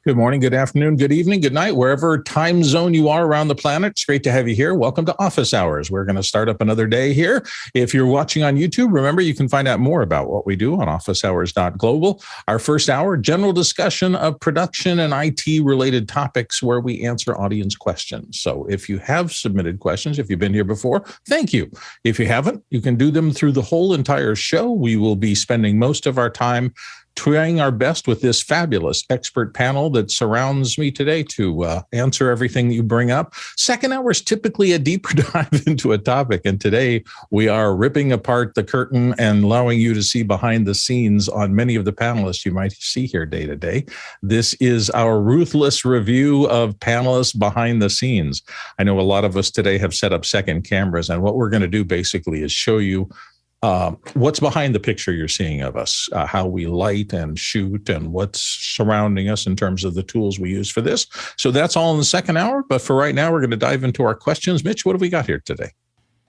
Good morning, good afternoon, good evening, good night, wherever time zone you are around the planet. It's great to have you here. Welcome to Office Hours. We're going to start up another day here. If you're watching on YouTube, remember you can find out more about what we do on officehours.global. Our first hour, general discussion of production and IT related topics where we answer audience questions. So if you have submitted questions, if you've been here before, thank you. If you haven't, you can do them through the whole entire show. We will be spending most of our time trying our best with this fabulous expert panel that surrounds me today to answer everything you bring up. Second hour is typically a deeper dive into a topic, and today we are ripping apart the curtain and allowing you to see behind the scenes on many of the panelists you might see here day to day. This is our ruthless review of panelists behind the scenes. I know a lot of us today have set up second cameras, and what we're going to do basically is show you what's behind the picture you're seeing of us, how we light and shoot and what's surrounding us in terms of the tools we use for this. So that's all in the second hour. But for right now, we're going to dive into our questions. Mitch, what have we got here today?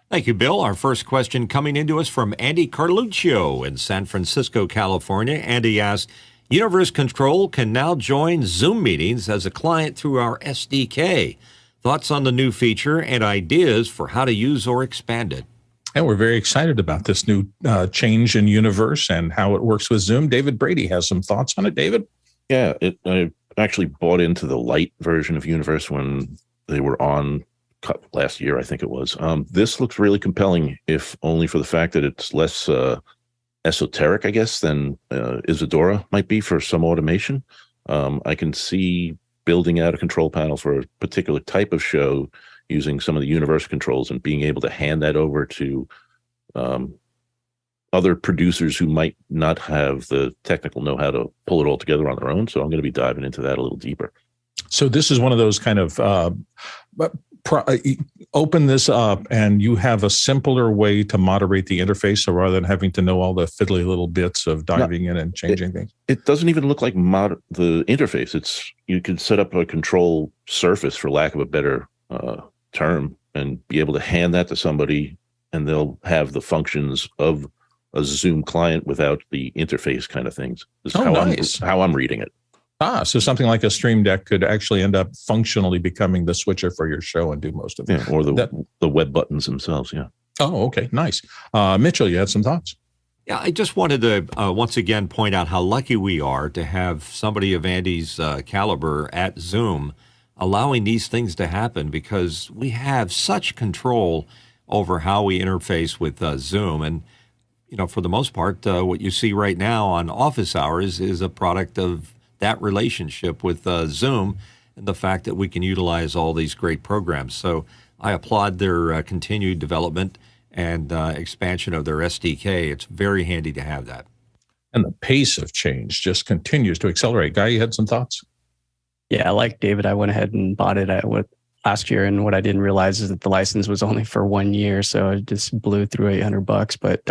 Thank you, Bill. Our first question coming into us from Andy Carluccio in San Francisco, California. Andy asks, Universe Control can now join Zoom meetings as a client through our SDK. Thoughts on the new feature and ideas for how to use or expand it? And we're very excited about this new change in Universe and how it works with Zoom. David Brady has some thoughts on it. David? Yeah, I actually bought into the light version of Universe when they were on last year, I think it was. This looks really compelling, if only for the fact that it's less esoteric, I guess, than Isadora might be for some automation. I can see building out a control panel for a particular type of show using some of the Universe controls and being able to hand that over to other producers who might not have the technical know-how to pull it all together on their own. So I'm going to be diving into that a little deeper. So this is one of those kind of open this up and you have a simpler way to moderate the interface. So rather than having to know all the fiddly little bits of diving in and changing things. It doesn't even look like the interface. You can set up a control surface, for lack of a better term, and be able to hand that to somebody and they'll have the functions of a Zoom client without the interface kind of things. This is how I'm reading it. So something like a Stream Deck could actually end up functionally becoming the switcher for your show and do most of it. Yeah, or the web buttons themselves, yeah. Oh, okay, nice. Mitchell, you had some thoughts? Yeah, I just wanted to once again point out how lucky we are to have somebody of Andy's caliber at Zoom allowing these things to happen, because we have such control over how we interface with Zoom. And, you know, for the most part, what you see right now on Office Hours is a product of that relationship with Zoom and the fact that we can utilize all these great programs. So I applaud their continued development and expansion of their SDK. It's very handy to have that. And the pace of change just continues to accelerate. Guy, you had some thoughts? Yeah, like David, I went ahead and bought it last year, and what I didn't realize is that the license was only for 1 year, so it just blew through $800. But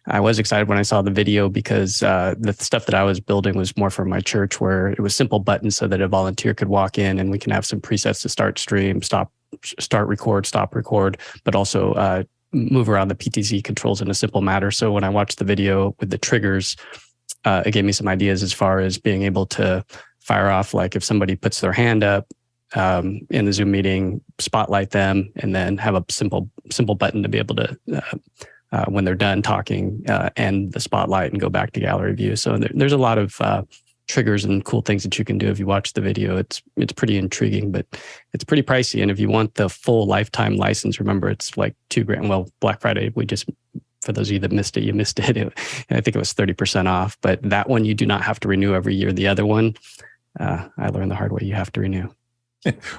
I was excited when I saw the video, because the stuff that I was building was more for my church, where it was simple buttons so that a volunteer could walk in and we can have some presets to start stream, start record, stop record, but also move around the PTZ controls in a simple manner. So when I watched the video with the triggers, it gave me some ideas as far as being able to fire off, like if somebody puts their hand up in the Zoom meeting, spotlight them, and then have a simple button to be able to, when they're done talking, end the spotlight and go back to gallery view. So there's a lot of triggers and cool things that you can do if you watch the video. It's pretty intriguing, but it's pretty pricey. And if you want the full lifetime license, remember it's like $2,000. Well, Black Friday, for those of you that missed it, you missed it. I think it was 30% off. But that one, you do not have to renew every year. The other one, I learned the hard way. You have to renew.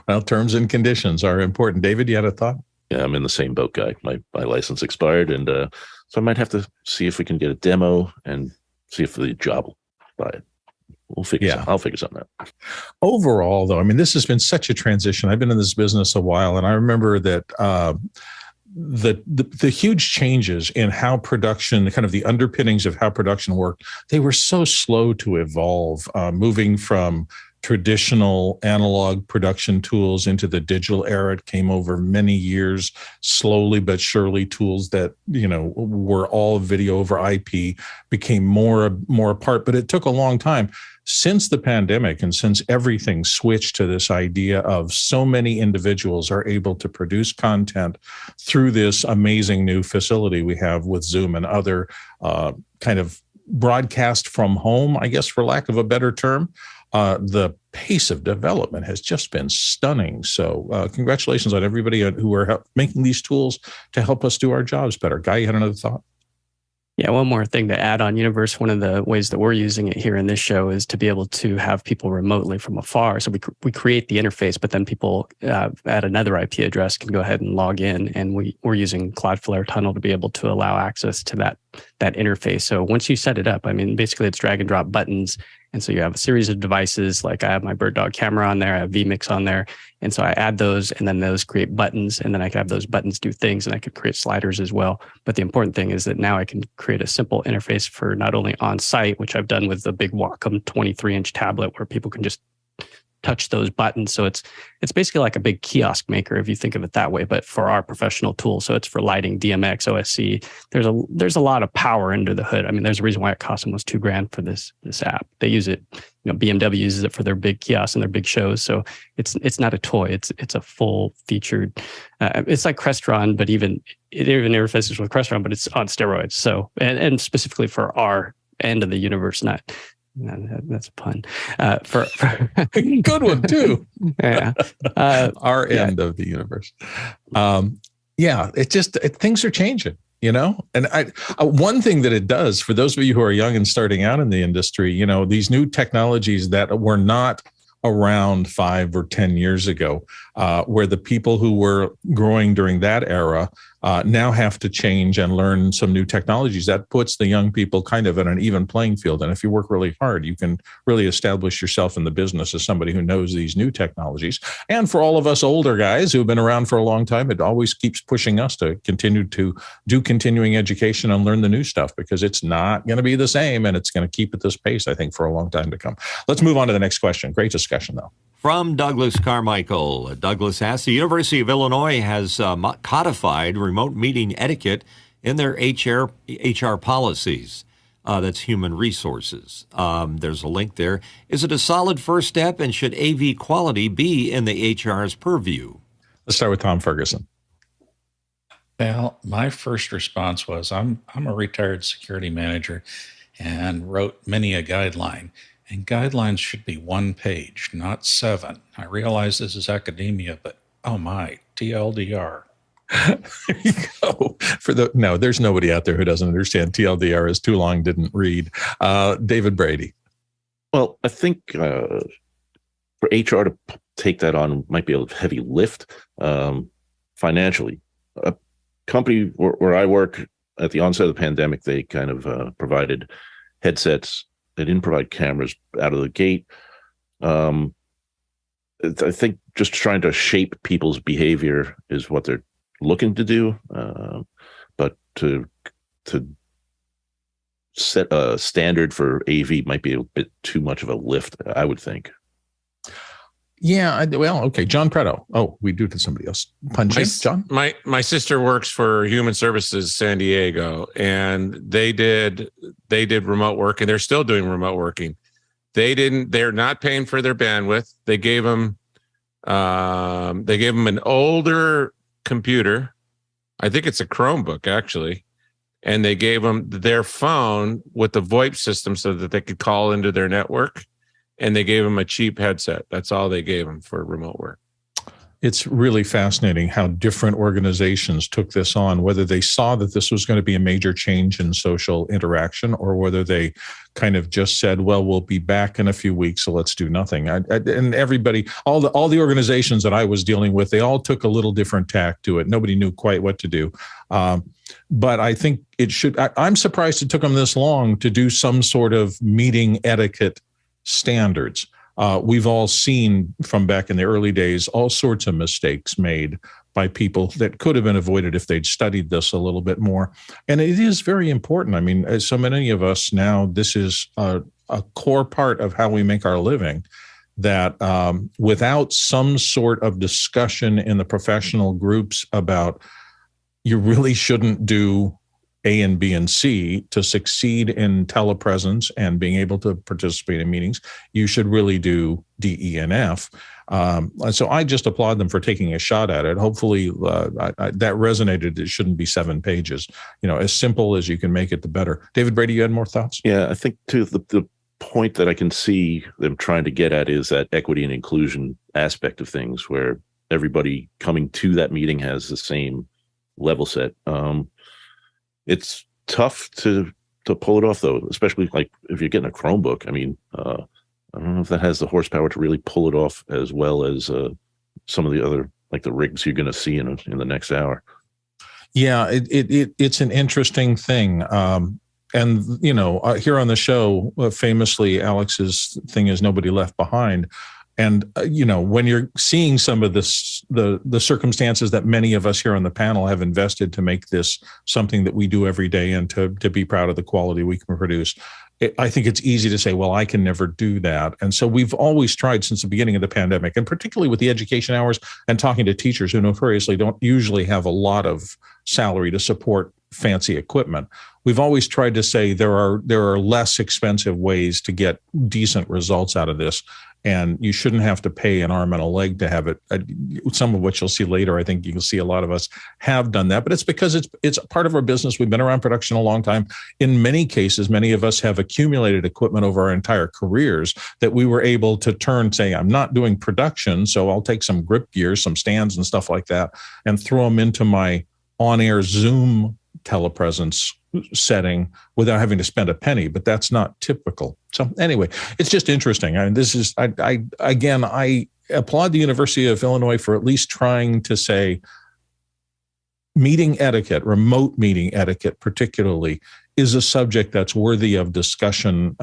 Well, terms and conditions are important. David, you had a thought? Yeah, I'm in the same boat, Guy. My license expired, and so I might have to see if we can get a demo and see if the job will buy it. I'll figure something out. Overall, though, I mean, this has been such a transition. I've been in this business a while, and I remember that the huge changes in how production, kind of the underpinnings of how production worked, they were so slow to evolve, moving from traditional analog production tools into the digital era. It came over many years, slowly but surely. Tools that, were all video over IP became more apart, but it took a long time. Since the pandemic and since everything switched to this idea of so many individuals are able to produce content through this amazing new facility we have with Zoom and other kind of broadcast from home, I guess, for lack of a better term, the pace of development has just been stunning. So congratulations on everybody who are making these tools to help us do our jobs better. Guy, you had another thought? Yeah, one more thing to add on Universe. One of the ways that we're using it here in this show is to be able to have people remotely from afar. So we create the interface, but then people at another IP address can go ahead and log in. And we're using Cloudflare Tunnel to be able to allow access to that interface. So once you set it up, I mean, basically it's drag and drop buttons. And so you have a series of devices, like I have my BirdDog camera on there, I have vMix on there. And so I add those, and then those create buttons, and then I can have those buttons do things, and I could create sliders as well. But the important thing is that now I can create a simple interface for not only on-site, which I've done with the big Wacom 23-inch tablet, where people can just touch those buttons. So it's basically like a big kiosk maker, if you think of it that way, but for our professional tools. So it's for lighting, DMX, OSC. There's a lot of power under the hood. I mean, there's a reason why it cost almost $2,000 for this app. They use it, BMW uses it for their big kiosks and their big shows. So it's not a toy. It's a full featured. It's like Crestron, but it even interfaces with Crestron, but it's on steroids. So and specifically for our end of the universe, not. No, that's a pun. For good one too. Yeah, our end of the universe. Things are changing, And one thing that it does for those of you who are young and starting out in the industry, these new technologies that were not around 5 or 10 years ago, where the people who were growing during that era now have to change and learn some new technologies. That puts the young people kind of in an even playing field. And if you work really hard, you can really establish yourself in the business as somebody who knows these new technologies. And for all of us older guys who've been around for a long time, it always keeps pushing us to continue to do continuing education and learn the new stuff, because it's not going to be the same, and it's going to keep at this pace, I think, for a long time to come. Let's move on to the next question. Great discussion, though. From Douglas Carmichael. Douglas asks, the University of Illinois has codified remote meeting etiquette in their HR policies. That's human resources. There's a link there. Is it a solid first step, and should AV quality be in the HR's purview? Let's start with Tom Ferguson. Well, my first response was, I'm a retired security manager and wrote many a guideline. And guidelines should be 1 page, not 7. I realize this is academia, but oh my, TLDR. There you go. No, there's nobody out there who doesn't understand TLDR is too long, didn't read. David Brady. Well, I think for HR to take that on might be a heavy lift financially. A company where I work, at the onset of the pandemic, they kind of provided headsets. They didn't provide cameras out of the gate. I think just trying to shape people's behavior is what they're looking to do. But to set a standard for AV might be a bit too much of a lift, I would think. Yeah, okay. John Preto. Oh, we do to somebody else. Punching, John? My sister works for Human Services San Diego, and they did remote work, and they're still doing remote working. They're not paying for their bandwidth. They gave them an older computer. I think it's a Chromebook, actually. And they gave them their phone with the VoIP system so that they could call into their network. And they gave them a cheap headset. That's all they gave them for remote work. It's really fascinating how different organizations took this on, whether they saw that this was going to be a major change in social interaction, or whether they kind of just said, well, we'll be back in a few weeks, so let's do nothing. And everybody, all the organizations that I was dealing with, they all took a little different tack to it. Nobody knew quite what to do. But I think I'm surprised it took them this long to do some sort of meeting etiquette standards. We've all seen from back in the early days all sorts of mistakes made by people that could have been avoided if they'd studied this a little bit more. And it is very important. I mean, as so many of us now, this is a core part of how we make our living. that without some sort of discussion in the professional groups about you really shouldn't do A and B and C to succeed in telepresence and being able to participate in meetings, you should really do D, E, and F. And so I just applaud them for taking a shot at it. Hopefully that resonated. It shouldn't be 7 pages. As simple as you can make it, the better. David Brady, you had more thoughts? Yeah, I think too, the point that I can see them trying to get at is that equity and inclusion aspect of things, where everybody coming to that meeting has the same level set. It's tough to pull it off, though, especially like if you're getting a Chromebook. I mean, I don't know if that has the horsepower to really pull it off as well as some of the other, like the rigs you're going to see in the next hour. Yeah, it's an interesting thing. And, here on the show, famously, Alex's thing is Nobody Left Behind. And, when you're seeing some of this, the circumstances that many of us here on the panel have invested to make this something that we do every day and to be proud of the quality we can produce, I think it's easy to say, well, I can never do that. And so we've always tried since the beginning of the pandemic, and particularly with the education hours and talking to teachers who notoriously don't usually have a lot of salary to support fancy equipment. We've always tried to say there are less expensive ways to get decent results out of this. And you shouldn't have to pay an arm and a leg to have it. Some of what you'll see later, I think you'll see a lot of us have done that, but it's because it's part of our business. We've been around production a long time. In many cases, many of us have accumulated equipment over our entire careers that we were able to turn, say, I'm not doing production, so I'll take some grip gear, some stands and stuff like that, and throw them into my on-air Zoom telepresence setting without having to spend a penny, but that's not typical. So anyway, it's just interesting. I mean, this is, I applaud the University of Illinois for at least trying to say meeting etiquette, remote meeting etiquette particularly, is a subject that's worthy of discussion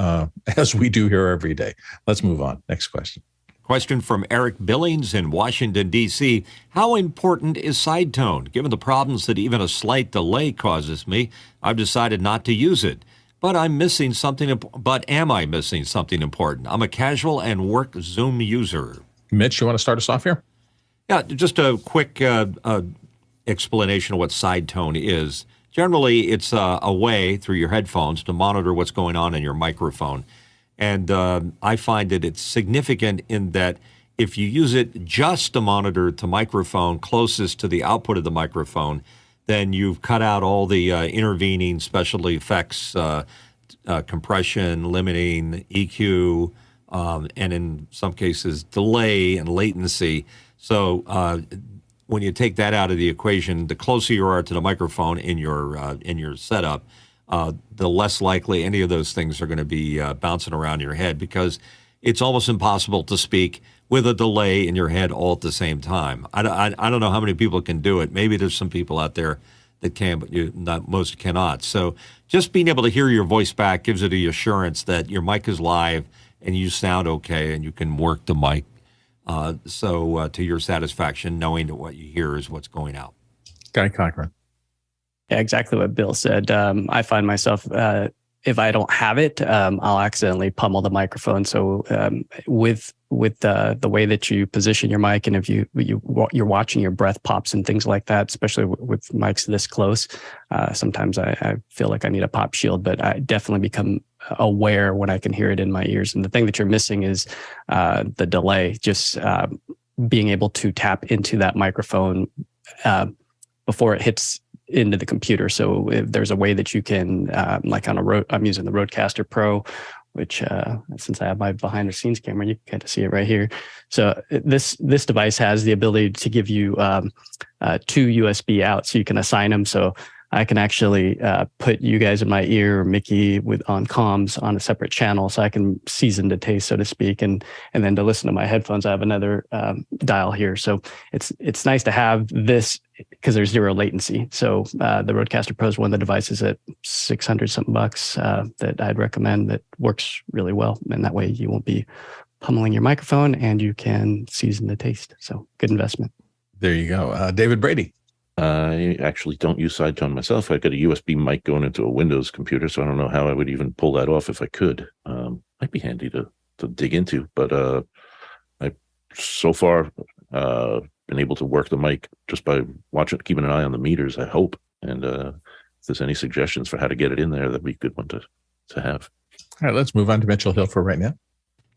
as we do here every day. Let's move on. Next question. Question from Eric Billings in Washington, D.C. How important is side tone? Given the problems that even a slight delay causes me, I've decided not to use it. But am I missing something important? I'm a casual and work Zoom user. Mitch, you want to start us off here? Yeah, just a quick explanation of what side tone is. Generally, it's a way through your headphones to monitor what's going on in your microphone. And I find that it's significant in that if you use it just to monitor the microphone closest to the output of the microphone, then you've cut out all the intervening special effects, compression, limiting, EQ, and in some cases, delay and latency. So when you take that out of the equation, the closer you are to the microphone in your setup, the less likely any of those things are going to be bouncing around your head, because it's almost impossible to speak with a delay in your head all at the same time. I don't know how many people can do it. Maybe there's some people out there that can, but most cannot. So just being able to hear your voice back gives it the assurance that your mic is live and you sound okay and you can work the mic. So to your satisfaction, knowing that what you hear is what's going out. Guy Cochran. Yeah, exactly what Bill said. I find myself, if I don't have it, I'll accidentally pummel the microphone. So with the way that you position your mic, and if you're watching your breath pops and things like that, especially with mics this close, sometimes I feel like I need a pop shield, but I definitely become aware when I can hear it in my ears. And the thing that you're missing is the delay, just being able to tap into that microphone before it hits into the computer. So if there's a way that you can, like on I'm using the Rodecaster Pro, which since I have my behind the scenes camera, you can kind of see it right here. So this device has the ability to give you 2 USB outs, so you can assign them. So I can actually put you guys in my ear, or Mickey on comms on a separate channel, so I can season the taste, so to speak. And then to listen to my headphones, I have another dial here. So it's nice to have this because there's 0 latency. So the Rodecaster Pro is one of the devices at $600 something bucks that I'd recommend, that works really well. And that way you won't be pummeling your microphone and you can season the taste. So good investment. There you go. David Brady. I actually don't use side tone myself. I've got a USB mic going into a Windows computer, so I don't know how I would even pull that off if I could. Might be handy to dig into, but so far been able to work the mic just by keeping an eye on the meters, I hope. And if there's any suggestions for how to get it in there, that'd be a good one to have. All right, let's move on to Mitchell Hill for right now.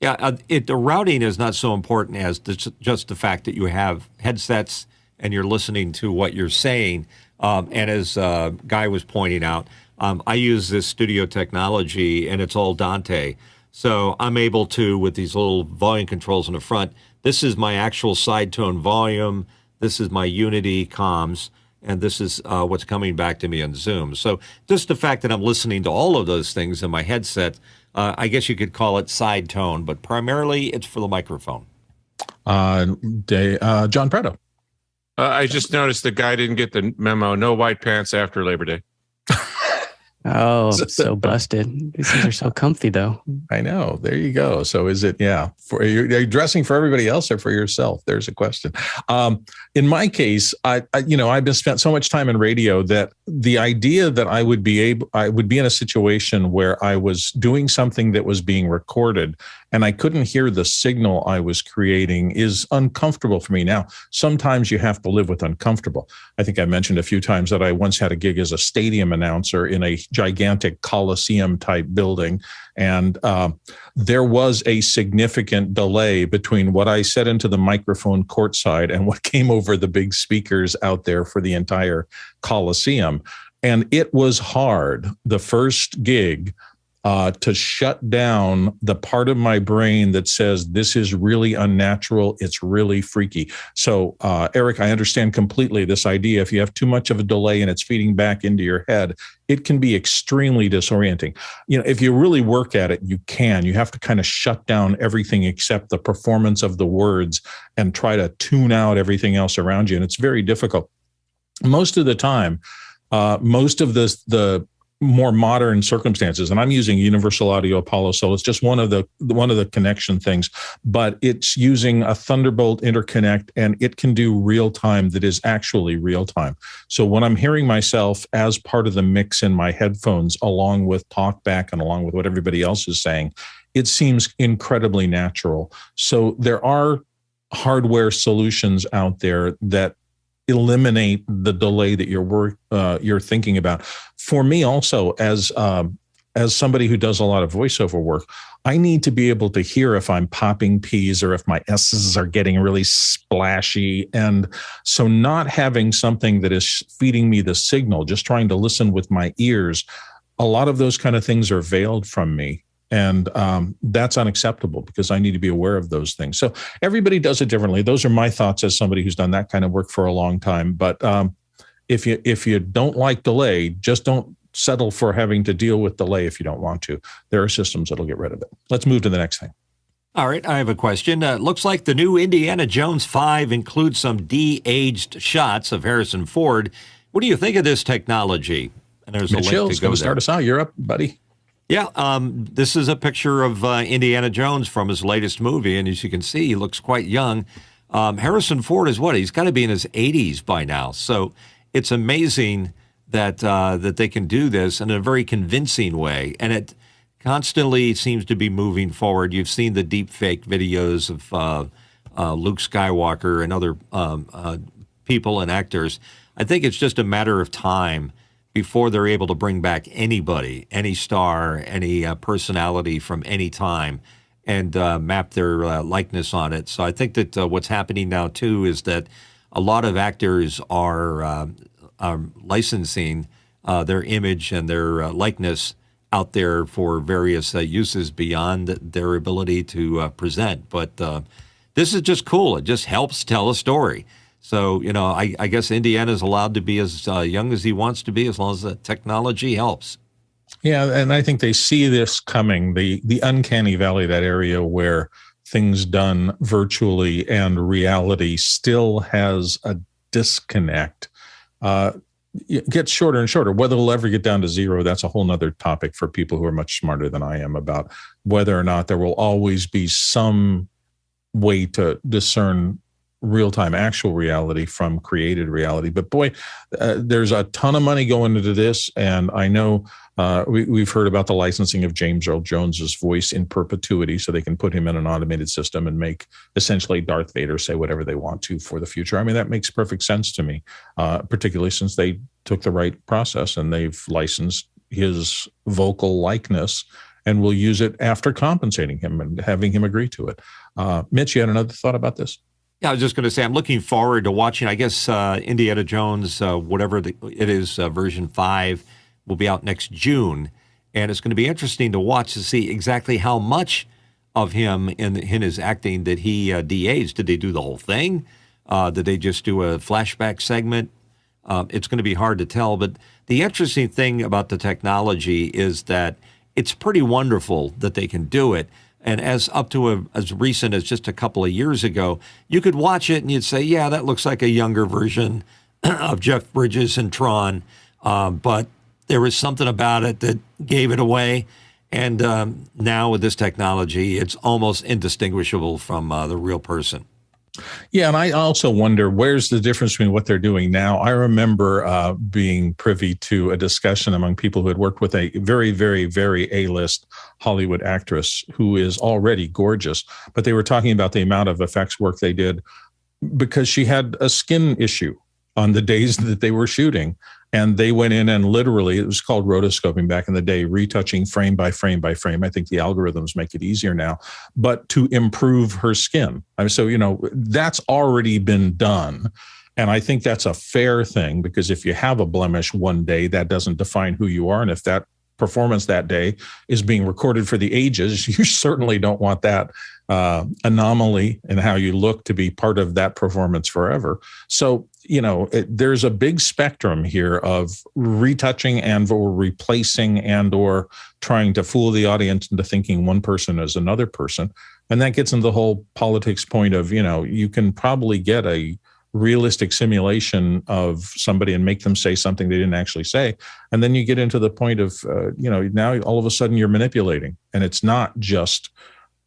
Yeah, the routing is not so important as just the fact that you have headsets and you're listening to what you're saying. And as Guy was pointing out, I use this studio technology, and it's all Dante. So I'm able to, with these little volume controls in the front, this is my actual side tone volume, this is my Unity comms, and this is what's coming back to me on Zoom. So just the fact that I'm listening to all of those things in my headset, I guess you could call it side tone, but primarily it's for the microphone. John Prado. I just noticed the guy didn't get the memo. No white pants after Labor Day. Oh, so busted. These things are so comfy, though. I know. There you go. So is it, are you dressing for everybody else or for yourself? There's a question. In my case, I've been spent so much time in radio that the idea that I would be in a situation where I was doing something that was being recorded and I couldn't hear the signal I was creating is uncomfortable for me. Now, sometimes you have to live with uncomfortable. I think I mentioned a few times that I once had a gig as a stadium announcer in a gigantic Coliseum type building. And there was a significant delay between what I said into the microphone courtside and what came over the big speakers out there for the entire Coliseum. And it was hard, the first gig, to shut down the part of my brain that says this is really unnatural, it's really freaky. So, Eric, I understand completely this idea. If you have too much of a delay and it's feeding back into your head, it can be extremely disorienting. If you really work at it, you have to kind of shut down everything except the performance of the words and try to tune out everything else around you. And it's very difficult. Most of the time, most of the more modern circumstances, and I'm using Universal Audio Apollo, so it's just one of the connection things, but it's using a Thunderbolt interconnect, and it can do real time that is actually real time. So when I'm hearing myself as part of the mix in my headphones, along with talkback and along with what everybody else is saying, it seems incredibly natural. So there are hardware solutions out there that eliminate the delay that you're thinking about. For me also, as somebody who does a lot of voiceover work, I need to be able to hear if I'm popping P's or if my S's are getting really splashy. And so not having something that is feeding me the signal, just trying to listen with my ears, a lot of those kind of things are veiled from me. And that's unacceptable because I need to be aware of those things. So everybody does it differently. Those are my thoughts as somebody who's done that kind of work for a long time. But if you don't like delay, just don't settle for having to deal with delay if you don't want to. There are systems that'll get rid of it. Let's move to the next thing. All right, I have a question. Looks like the new Indiana Jones 5 includes some de-aged shots of Harrison Ford. What do you think of this technology? And there's Mitch a link Hill's to go going to start us out. You're up, buddy. Yeah, this is a picture of Indiana Jones from his latest movie, and as you can see, he looks quite young. Harrison Ford is what? He's got to be in his 80s by now. So it's amazing that that they can do this in a very convincing way, and it constantly seems to be moving forward. You've seen the deep fake videos of Luke Skywalker and other people and actors. I think it's just a matter of time before they're able to bring back anybody, any star, any personality from any time, and map their likeness on it. So I think that what's happening now, too, is that a lot of actors are licensing their image and their likeness out there for various uses beyond their ability to present. But this is just cool. It just helps tell a story. So, I guess Indiana's allowed to be as young as he wants to be as long as the technology helps. Yeah, and I think they see this coming, the uncanny valley, that area where things done virtually and reality still has a disconnect. It gets shorter and shorter. Whether it'll ever get down to zero, that's a whole nother topic for people who are much smarter than I am about whether or not there will always be some way to discern real-time actual reality from created reality. But boy, there's a ton of money going into this, and I know we've heard about the licensing of James Earl Jones's voice in perpetuity, so they can put him in an automated system and make essentially Darth Vader say whatever they want to for the future. I mean, that makes perfect sense to me, particularly since they took the right process and they've licensed his vocal likeness and will use it after compensating him and having him agree to it. Mitch, you had another thought about this? Yeah, I was just going to say, I'm looking forward to watching, I guess, Indiana Jones, whatever it is, version 5 will be out next June. And it's going to be interesting to watch to see exactly how much of him in his acting that he de-aged. Did they do the whole thing? Did they just do a flashback segment? It's going to be hard to tell. But the interesting thing about the technology is that it's pretty wonderful that they can do it. And as recent as just a couple of years ago, you could watch it and you'd say, yeah, that looks like a younger version of Jeff Bridges and Tron. But there was something about it that gave it away. And now with this technology, it's almost indistinguishable from the real person. Yeah, and I also wonder, where's the difference between what they're doing now? I remember being privy to a discussion among people who had worked with a very, very, very A-list Hollywood actress who is already gorgeous, but they were talking about the amount of effects work they did because she had a skin issue on the days that they were shooting. And they went in and literally, it was called rotoscoping back in the day, retouching frame by frame by frame. I think the algorithms make it easier now, but to improve her skin. I mean, so, that's already been done. And I think that's a fair thing, because if you have a blemish one day, that doesn't define who you are. And if that performance that day is being recorded for the ages, you certainly don't want that anomaly in how you look to be part of that performance forever. So, there's a big spectrum here of retouching and or replacing and or trying to fool the audience into thinking one person is another person. And that gets into the whole politics point of, you can probably get a realistic simulation of somebody and make them say something they didn't actually say. And then you get into the point of, now all of a sudden you're manipulating, and it's not just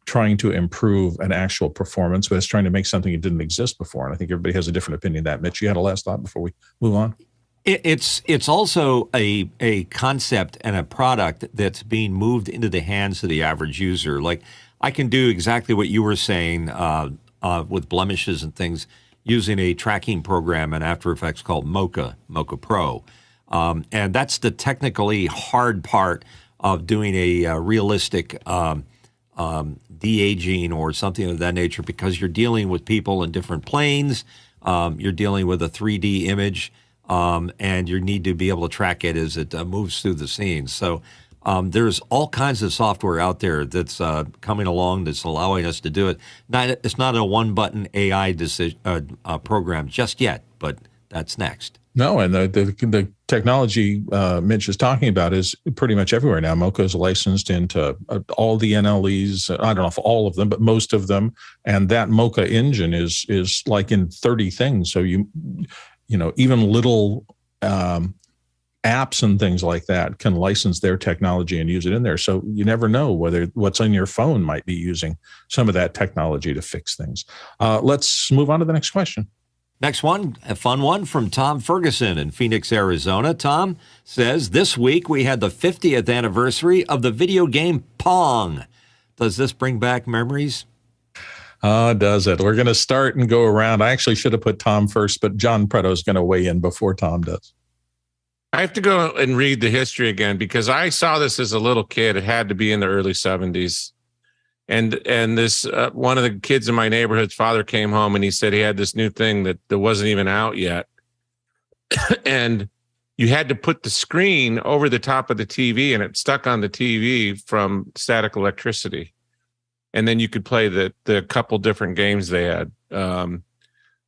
trying to improve an actual performance, but it's trying to make something that didn't exist before. And I think everybody has a different opinion of that. Mitch, you had a last thought before we move on? It's also a concept and a product that's being moved into the hands of the average user. Like, I can do exactly what you were saying with blemishes and things using a tracking program in After Effects called Mocha Pro. And that's the technically hard part of doing a realistic de-aging or something of that nature, because you're dealing with people in different planes, you're dealing with a 3D image, and you need to be able to track it as it moves through the scene. So there's all kinds of software out there that's coming along that's allowing us to do it. It's not a one-button AI program just yet, but that's next. No, and the technology Mitch is talking about is pretty much everywhere now. Mocha is licensed into all the NLEs. I don't know if all of them, but most of them. And that Mocha engine is like in 30 things. So even little apps and things like that can license their technology and use it in there. So you never know whether what's on your phone might be using some of that technology to fix things. Let's move on to the next question. Next one, a fun one from Tom Ferguson in Phoenix, Arizona. Tom says, this week we had the 50th anniversary of the video game Pong. Does this bring back memories? Does it? We're going to start and go around. I actually should have put Tom first, but John Pretto is going to weigh in before Tom does. I have to go and read the history again, because I saw this as a little kid. It had to be in the early 70s. And this one of the kids in my neighborhood's father came home and he said he had this new thing that wasn't even out yet. And you had to put the screen over the top of the TV, and it stuck on the TV from static electricity. And then you could play the couple different games they had. And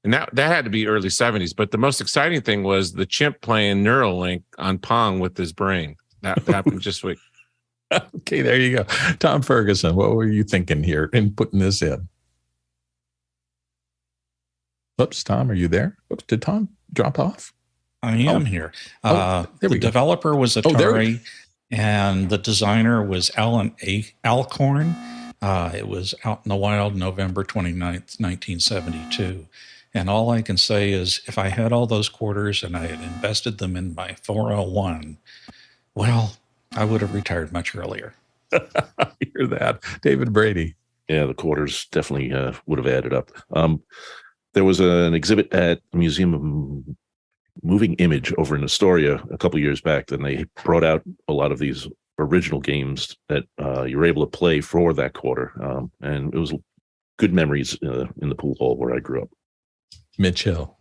that had to be early 70s. But the most exciting thing was the chimp playing Neuralink on Pong with his brain. That happened just week. Okay, there you go. Tom Ferguson, what were you thinking here in putting this in? Oops, Tom, are you there? Oops, did Tom drop off? I am here. The developer was Atari, and the designer was Alan Alcorn. It was out in the wild November 29th, 1972. And all I can say is if I had all those quarters and I had invested them in my 401, well, I would have retired much earlier. I hear that. David Brady. Yeah, the quarters definitely would have added up. There was an exhibit at the Museum of Moving Image over in Astoria a couple years back, and they brought out a lot of these original games that you were able to play for that quarter. And it was good memories in the pool hall where I grew up. Mitch Hill.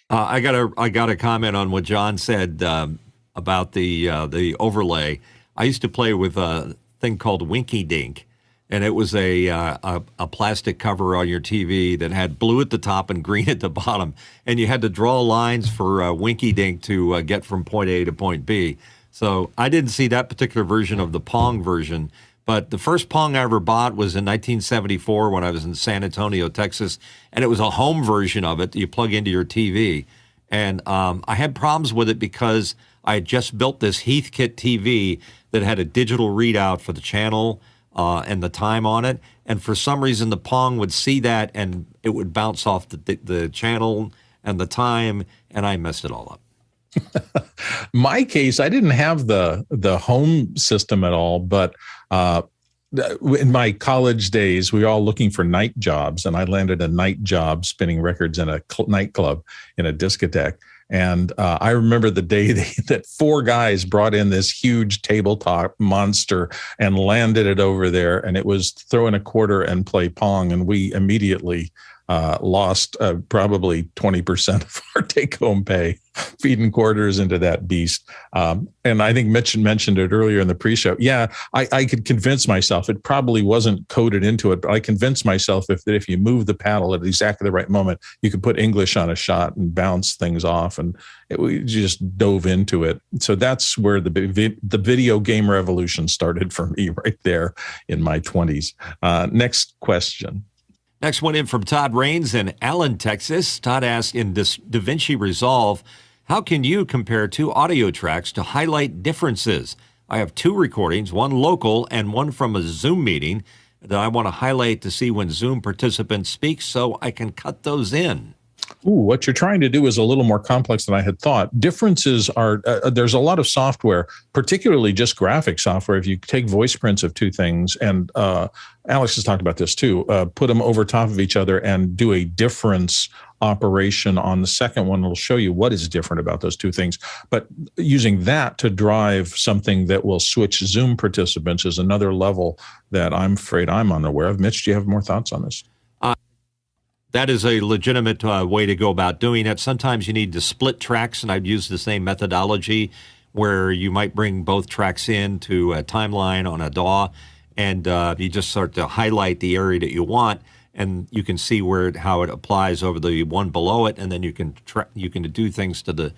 I got a comment on what John said about the overlay. I used to play with a thing called Winky Dink, and it was a plastic cover on your TV that had blue at the top and green at the bottom, and you had to draw lines for Winky Dink to get from point A to point B. So I didn't see that particular version of the Pong version, but the first Pong I ever bought was in 1974 when I was in San Antonio, Texas, and it was a home version of it that you plug into your TV. And I had problems with it because I had just built this Heathkit TV that had a digital readout for the channel and the time on it. And for some reason, the Pong would see that and it would bounce off the channel and the time, and I messed it all up. My case, I didn't have the home system at all, but in my college days, we were all looking for night jobs, and I landed a night job spinning records in a nightclub in a discotheque. And I remember the day that four guys brought in this huge tabletop monster and landed it over there, and it was throw in a quarter and play Pong, and we immediately lost probably 20% of our take-home pay feeding quarters into that beast. And I think Mitch mentioned it earlier in the pre-show. Yeah, I could convince myself, it probably wasn't coded into it, but I convinced myself that if you move the paddle at exactly the right moment, you could put English on a shot and bounce things off, and we just dove into it. So that's where the video game revolution started for me right there in my 20s. Next question. Next one in from Todd Rains in Allen, Texas. Todd asked, in DaVinci Resolve, how can you compare two audio tracks to highlight differences? I have two recordings, one local and one from a Zoom meeting that I want to highlight to see when Zoom participants speak so I can cut those in. Ooh, what you're trying to do is a little more complex than I had thought. Differences are, there's a lot of software, particularly just graphic software. If you take voice prints of two things, and Alex has talked about this too, put them over top of each other and do a difference operation on the second one, will show you what is different about those two things. But using that to drive something that will switch Zoom participants is another level that I'm afraid I'm unaware of. Mitch, do you have more thoughts on this? That is a legitimate way to go about doing it. Sometimes you need to split tracks, and I'd use the same methodology where you might bring both tracks into a timeline on a DAW, and you just start to highlight the area that you want, and you can see how it applies over the one below it, and then you can do things to the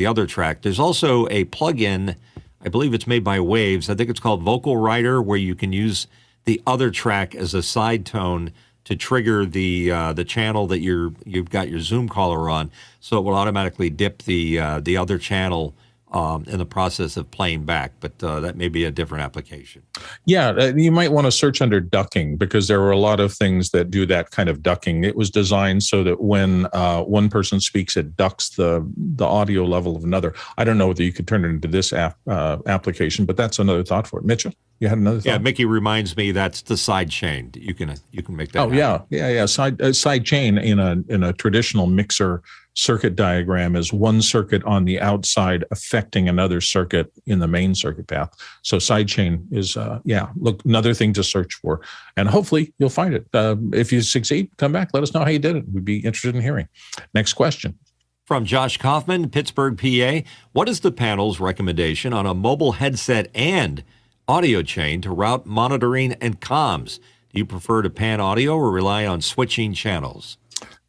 other track. There's also a plugin, I believe it's made by Waves. I think it's called Vocal Writer, where you can use the other track as a side tone to trigger the channel that you've got your Zoom caller on, so it will automatically dip the other channel in the process of playing back. But that may be a different application. Yeah, you might want to search under ducking, because there are a lot of things that do that kind of ducking. It was designed so that when one person speaks, it ducks the audio level of another. I don't know whether you could turn it into this application, but that's another thought for it. Mitchell? You had another thought? Yeah, Mickey reminds me that's the side chain. You can make that. Oh, happen. Yeah. Side chain in a traditional mixer circuit diagram is one circuit on the outside affecting another circuit in the main circuit path. So side chain is look, another thing to search for, and hopefully you'll find it. If you succeed, come back. Let us know how you did it. We'd be interested in hearing. Next question. From Josh Kaufman, Pittsburgh, PA. What is the panel's recommendation on a mobile headset and audio chain to route monitoring and comms? Do you prefer to pan audio or rely on switching channels?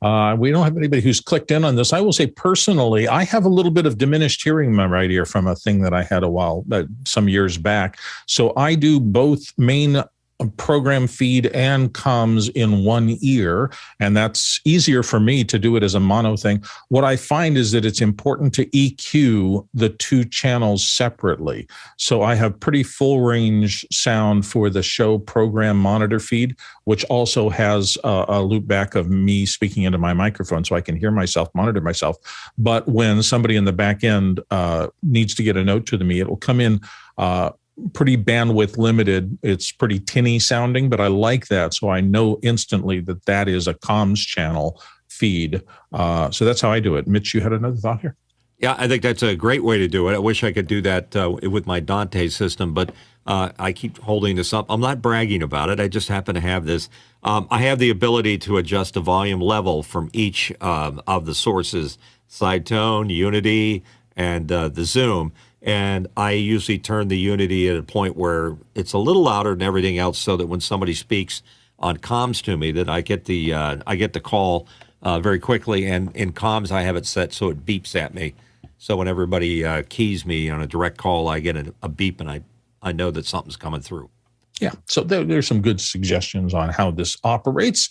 We don't have anybody who's clicked in on this. I will say personally, I have a little bit of diminished hearing in my right ear from a thing that I had some years back. So I do both main program feed and comms in one ear, and that's easier for me to do it as a mono thing. What I find is that it's important to EQ the two channels separately. So I have pretty full range sound for the show program monitor feed, which also has a loop back of me speaking into my microphone so I can hear myself, monitor myself. But when somebody in the back end needs to get a note to me, it will come in pretty bandwidth limited. It's pretty tinny sounding, but I like that. So I know instantly that that is a comms channel feed. So that's how I do it. Mitch, you had another thought here? Yeah, I think that's a great way to do it. I wish I could do that with my Dante system, but I keep holding this up. I'm not bragging about it. I just happen to have this. I have the ability to adjust the volume level from each of the sources, Sidetone, Unity, and the Zoom. And I usually turn the Unity at a point where it's a little louder than everything else, so that when somebody speaks on comms to me, that I get the call very quickly. And in comms, I have it set so it beeps at me. So when everybody keys me on a direct call, I get a beep, and I know that something's coming through. Yeah, so there's some good suggestions on how this operates.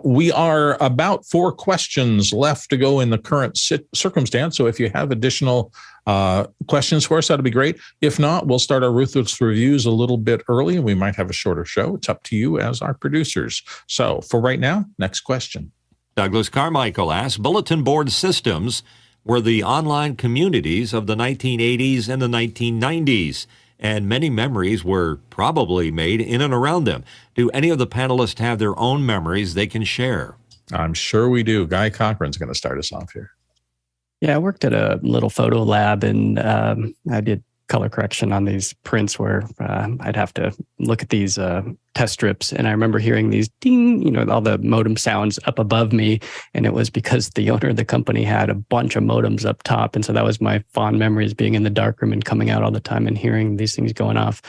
We are about 4 questions left to go in the current circumstance. So if you have additional questions for us, that'd be great. If not, we'll start our Ruthless Reviews a little bit early, and we might have a shorter show. It's up to you as our producers. So for right now, next question. Douglas Carmichael asks, bulletin board systems were the online communities of the 1980s and the 1990s. And many memories were probably made in and around them. Do any of the panelists have their own memories they can share? I'm sure we do. Guy Cochran's going to start us off here. Yeah, I worked at a little photo lab, and I did color correction on these prints where I'd have to look at these test strips. And I remember hearing these ding, all the modem sounds up above me. And it was because the owner of the company had a bunch of modems up top. And so that was my fond memories, being in the darkroom and coming out all the time and hearing these things going off.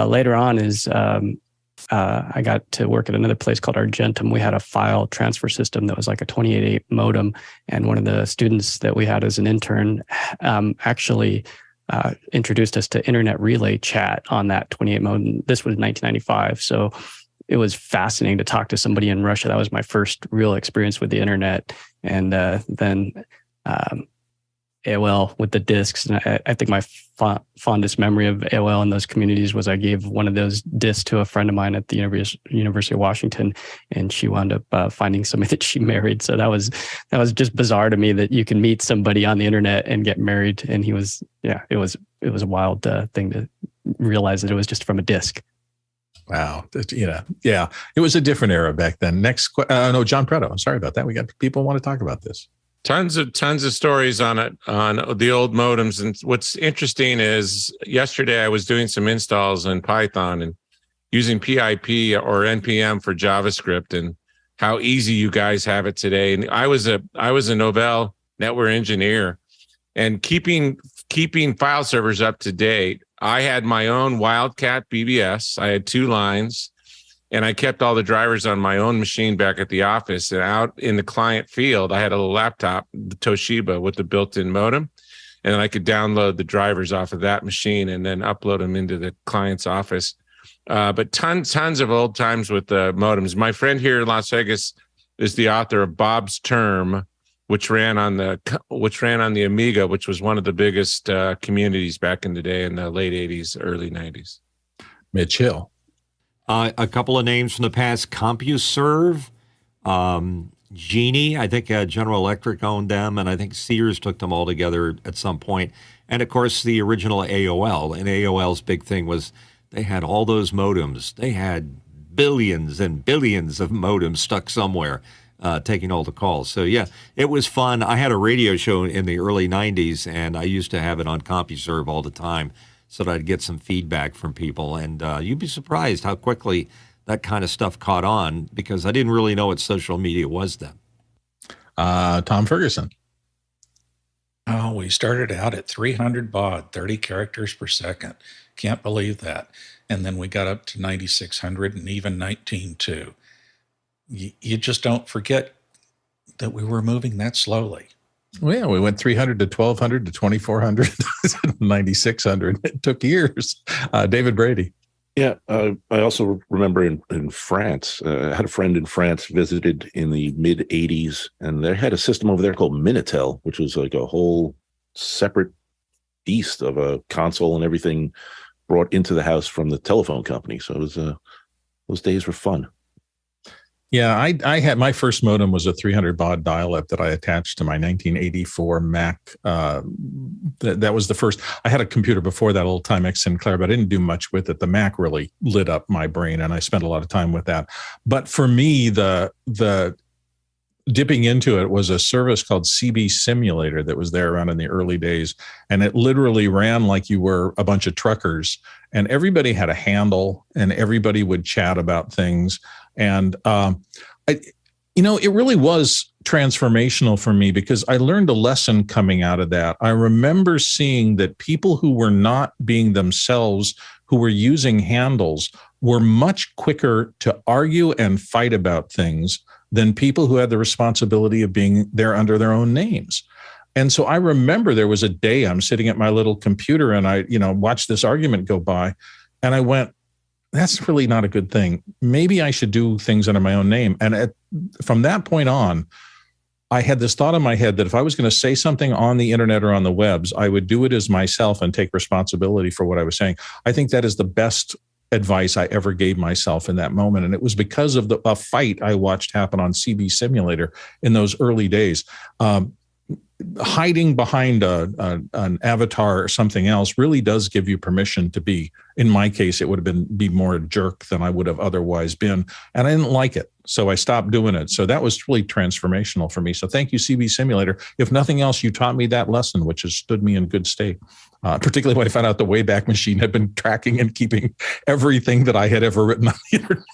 Later on is I got to work at another place called Argentum. We had a file transfer system that was like a 28.8 modem. And one of the students that we had as an intern actually introduced us to Internet Relay Chat on that 28 modem. This was 1995. So it was fascinating to talk to somebody in Russia. That was my first real experience with the internet. And then AOL with the discs. And I think my fondest memory of AOL in those communities was I gave one of those discs to a friend of mine at the University of Washington, and she wound up finding somebody that she married. So that was just bizarre to me that you can meet somebody on the internet and get married. And it was a wild thing to realize that it was just from a disc. Wow. Yeah. It was a different era back then. Next, John Preto. Sorry about that. We got people who want to talk about this. Tons of stories on it, on the old modems. And what's interesting is yesterday I was doing some installs in Python and using PIP or NPM for JavaScript, and how easy you guys have it today. And I was a Novell network engineer, and keeping file servers up to date. I had my own Wildcat BBS. I had 2 lines. And I kept all the drivers on my own machine back at the office. And out in the client field, I had a laptop, the Toshiba, with the built-in modem. And then I could download the drivers off of that machine and then upload them into the client's office. But tons of old times with the modems. My friend here in Las Vegas is the author of Bob's Term, which ran on the Amiga, which was one of the biggest communities back in the day in the late 80s, early 90s. Mitch Hill. A couple of names from the past: CompuServe, Genie. I think General Electric owned them, and I think Sears took them all together at some point. And of course, the original AOL. And AOL's big thing was they had all those modems. They had billions and billions of modems stuck somewhere, taking all the calls. So yeah, it was fun. I had a radio show in the early 90s, and I used to have it on CompuServe all the time, so that I'd get some feedback from people. And you'd be surprised how quickly that kind of stuff caught on, because I didn't really know what social media was then. Tom Ferguson. Oh, we started out at 300 baud, 30 characters per second. Can't believe that. And then we got up to 9,600 and even 19.2. You just don't forget that we were moving that slowly. Well, yeah, we went 300 to 1,200 to 2,400 to 9,600. It took years. David Brady. Yeah, I also remember in France, I had a friend in France visited in the mid 80s, and they had a system over there called Minitel, which was like a whole separate beast of a console and everything brought into the house from the telephone company. So it was those days were fun. Yeah, I had my first modem was a 300 baud dial-up that I attached to my 1984 Mac. That was the first. I had a computer before that, old Timex Sinclair, but I didn't do much with it. The Mac really lit up my brain, and I spent a lot of time with that. But for me, the dipping into it was a service called CB Simulator that was there around in the early days, and it literally ran like you were a bunch of truckers, and everybody had a handle, and everybody would chat about things. And it really was transformational for me because I learned a lesson coming out of that. I remember seeing that people who were not being themselves, who were using handles, were much quicker to argue and fight about things than people who had the responsibility of being there under their own names. And so I remember there was a day I'm sitting at my little computer and I, watched this argument go by, and I went, that's really not a good thing. Maybe I should do things under my own name. And from that point on, I had this thought in my head that if I was going to say something on the internet or on the webs, I would do it as myself and take responsibility for what I was saying. I think that is the best advice I ever gave myself in that moment. And it was because of a fight I watched happen on CB Simulator in those early days. Hiding behind an avatar or something else really does give you permission to be, in my case, it would have be more a jerk than I would have otherwise been. And I didn't like it. So I stopped doing it. So that was really transformational for me. So thank you, CB Simulator. If nothing else, you taught me that lesson, which has stood me in good state. Particularly when I found out the Wayback Machine had been tracking and keeping everything that I had ever written on the internet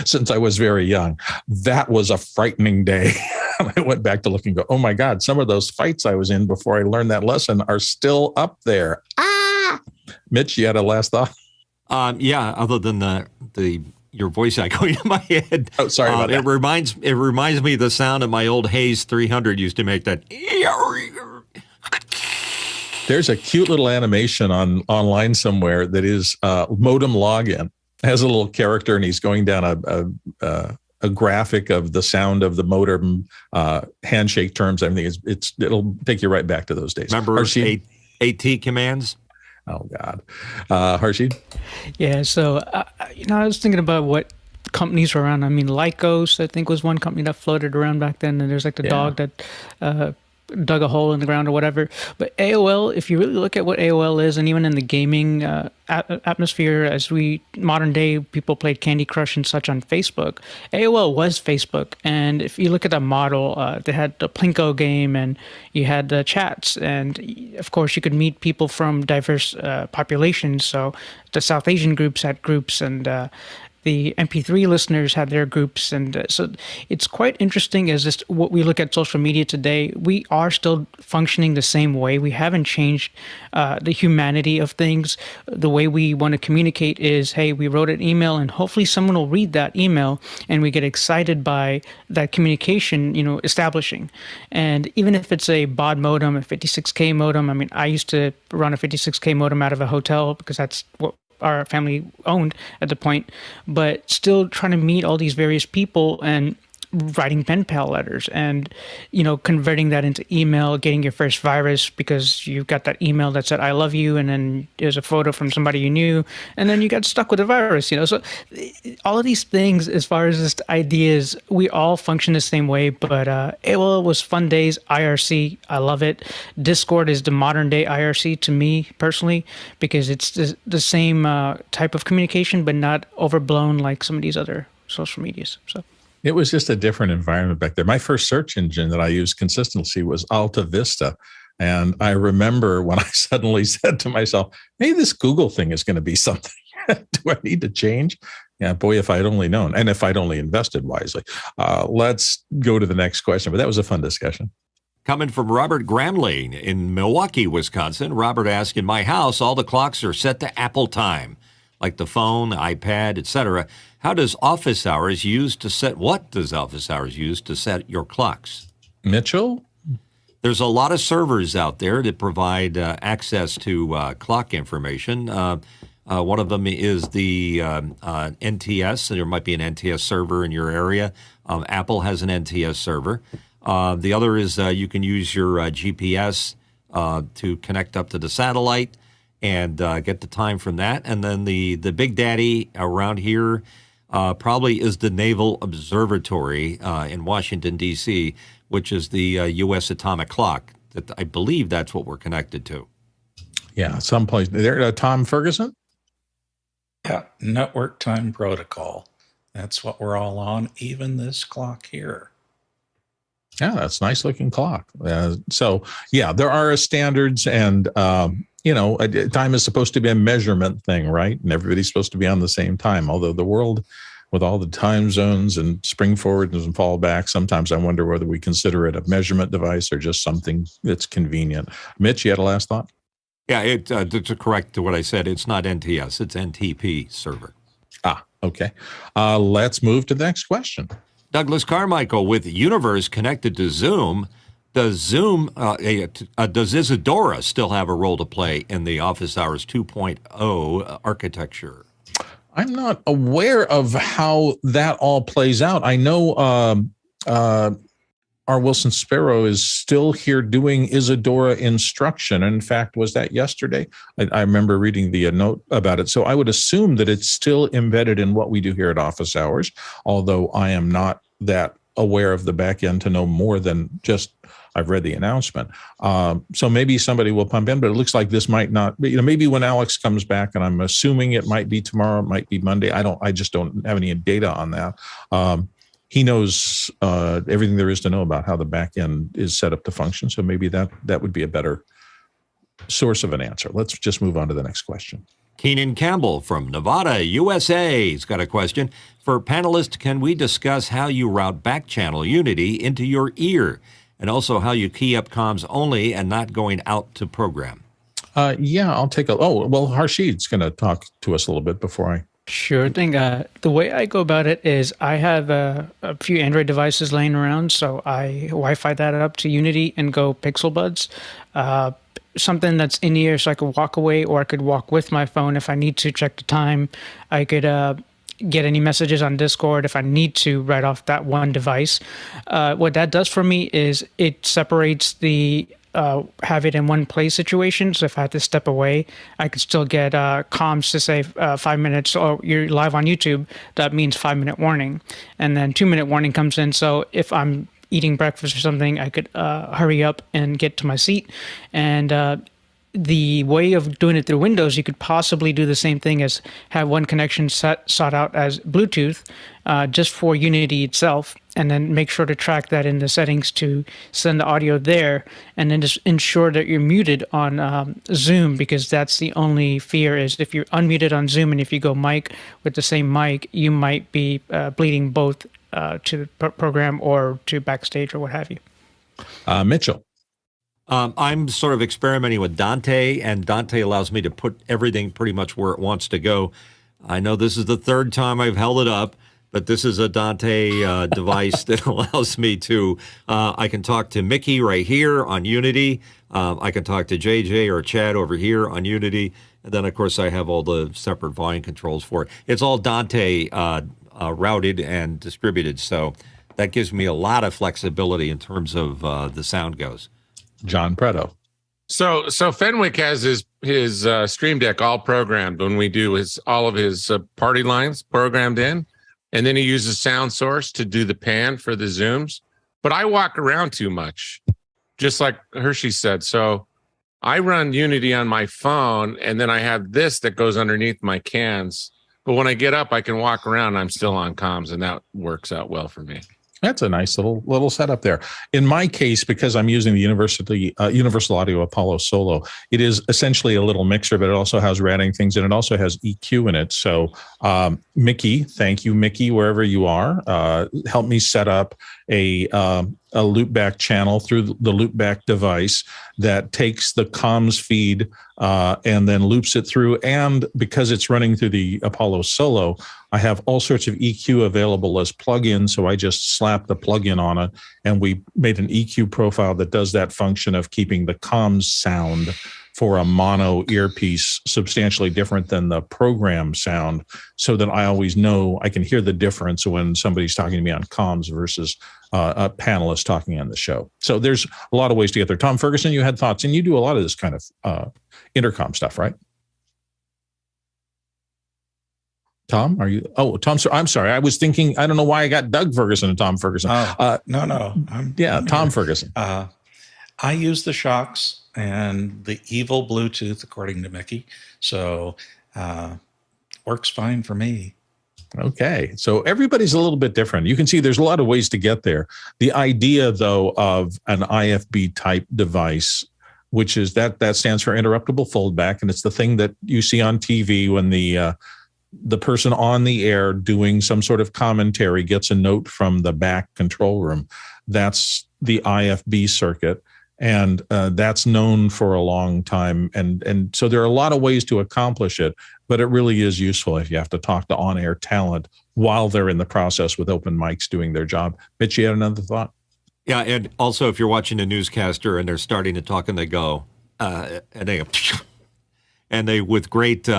since I was very young. That was a frightening day. I went back to look and go, oh my God, some of those fights I was in before I learned that lesson are still up there. Mitch, you had a last thought? Yeah, other than your voice echoing in my head. Oh, sorry about that. It reminds me of the sound of my old Hayes 300 used to make that. There's a cute little animation online somewhere that is modem login. It has a little character and he's going down a graphic of the sound of the modem, handshake terms, everything. It'll take you right back to those days. Remember AT commands? Oh God, Harshid. Yeah. So I was thinking about what companies were around. I mean, Lycos, I think, was one company that floated around back then, and there's like the dog that dug a hole in the ground or whatever. But AOL, if you really look at what AOL is, and even in the gaming atmosphere, as modern day people played Candy Crush and such on Facebook, AOL was Facebook. And if you look at the model, they had the Plinko game, and you had the chats, and of course you could meet people from diverse populations. So the South Asian groups had groups, and the MP3 listeners had their groups. And so it's quite interesting as just what we look at social media today. We are still functioning the same way. We haven't changed the humanity of things. The way we want to communicate is, hey, we wrote an email and hopefully someone will read that email and we get excited by that communication, establishing. And even if it's a baud modem, a 56K modem, I mean, I used to run a 56K modem out of a hotel because that's what our family owned at the point, but still trying to meet all these various people and writing pen pal letters and, converting that into email, getting your first virus because you got that email that said, I love you. And then there's a photo from somebody you knew. And then you got stuck with a virus, So all of these things, as far as just ideas, we all function the same way. But AOL was fun days. IRC, I love it. Discord is the modern day IRC to me personally, because it's the same type of communication, but not overblown like some of these other social medias. So. It was just a different environment back there. My first search engine that I used consistently was Alta Vista. And I remember when I suddenly said to myself, hey, this Google thing is going to be something. Do I need to change? Yeah, boy, if I'd only known, and if I'd only invested wisely. Let's go to the next question. But that was a fun discussion. Coming from Robert Gramley in Milwaukee, Wisconsin. Robert asked, in my house, all the clocks are set to Apple time, like the phone, the iPad, etc. What does office hours use to set your clocks? Mitchell? There's a lot of servers out there that provide access to clock information. One of them is the NTS. There might be an NTS server in your area. Apple has an NTS server. The other is you can use your GPS to connect up to the satellite and get the time from that. And then the big daddy around here probably is the Naval Observatory in Washington, D.C., which is the U.S. atomic clock. That I believe that's what we're connected to. Yeah, someplace there. Tom Ferguson? Yeah, network time protocol. That's what we're all on, even this clock here. Yeah, that's a nice looking clock. So, yeah, there are standards, and, time is supposed to be a measurement thing, right? And everybody's supposed to be on the same time. Although the world, with all the time zones and spring forward and fall back, sometimes I wonder whether we consider it a measurement device or just something that's convenient. Mitch, you had a last thought? Yeah, to correct to what I said, it's not NTS, it's NTP server. Okay. Let's move to the next question. Douglas Carmichael with Universe connected to Zoom. Does Isadora still have a role to play in the Office Hours 2.0 architecture? I'm not aware of how that all plays out. I know R. Wilson Sparrow is still here doing Isadora instruction. And in fact, was that yesterday? I remember reading the note about it. So I would assume that it's still embedded in what we do here at Office Hours, although I am not that aware of the back end to know more than just I've read the announcement. So maybe somebody will pump in, but it looks like this might not be, maybe when Alex comes back, and I'm assuming it might be tomorrow, it might be Monday. I just don't have any data on that. He knows everything there is to know about how the back end is set up to function. So maybe that would be a better source of an answer. Let's just move on to the next question. Keenan Campbell from Nevada, USA has got a question. For panelists, can we discuss how you route back-channel Unity into your ear? And also how you key up comms only and not going out to program? Yeah, I'll take Harshid's going to talk to us a little bit before I... Sure thing. The way I go about it is I have a few Android devices laying around, so I Wi-Fi that up to Unity and go Pixel Buds. Something that's in ear, so I could walk away, or I could walk with my phone if I need to check the time. I could get any messages on Discord if I need to right off that one device. What that does for me is it separates the have it in one place situation. So if I had to step away, I could still get comms to say 5 minutes, or you're live on YouTube, that means 5-minute warning. And then 2-minute warning comes in. So if I'm eating breakfast or something, I could hurry up and get to my seat. And the way of doing it through Windows, you could possibly do the same thing as have one connection sought out as Bluetooth just for Unity itself, and then make sure to track that in the settings to send the audio there, and then just ensure that you're muted on Zoom, because that's the only fear is if you're unmuted on Zoom and if you go mic with the same mic, you might be bleeding both to the program or to backstage or what have you. Mitchell. I'm sort of experimenting with Dante, and Dante allows me to put everything pretty much where it wants to go. I know this is the third time I've held it up, but this is a Dante device that allows me to, I can talk to Mickey right here on Unity. I can talk to JJ or Chad over here on Unity. And then, of course, I have all the separate volume controls for it. It's all Dante routed and distributed, so that gives me a lot of flexibility in terms of the sound goes. John Preto. So Fenwick has his Stream Deck all programmed when we do all of his party lines programmed in, and then he uses Sound Source to do the pan for the zooms. But I walk around too much, just like Hershey said. So I run Unity on my phone, and then I have this that goes underneath my cans. But when I get up, I can walk around. I'm still on comms, and that works out well for me. That's a nice little setup there. In my case, because I'm using the Universal Audio Apollo Solo, it is essentially a little mixer, but it also has routing things, and it also has EQ in it. So, Mickey, thank you, Mickey, wherever you are. Help me set up a loopback channel through the loopback device that takes the comms feed and then loops it through. And because it's running through the Apollo Solo, I have all sorts of EQ available as plugins. So I just slap the plugin on it, and we made an EQ profile that does that function of keeping the comms sound for a mono earpiece substantially different than the program sound, so that I always know I can hear the difference when somebody's talking to me on comms versus a panelist talking on the show. So there's a lot of ways to get there. Tom Ferguson, you had thoughts, and you do a lot of this kind of intercom stuff, right? Tom, are you? Oh, Tom, I'm sorry. I was thinking, I don't know why I got Doug Ferguson and Tom Ferguson. No. I'm Tom Ferguson. I use the Shocks and the evil Bluetooth, according to Mickey. So works fine for me. Okay. So everybody's a little bit different. You can see there's a lot of ways to get there. The idea, though, of an IFB type device, which is that stands for interruptible foldback. And it's the thing that you see on TV when the person on the air doing some sort of commentary gets a note from the back control room. That's the IFB circuit. And that's known for a long time. And so there are a lot of ways to accomplish it, but it really is useful if you have to talk to on-air talent while they're in the process with open mics doing their job. Mitch, you had another thought? Yeah, and also if you're watching a newscaster and they're starting to talk and they go, and they with great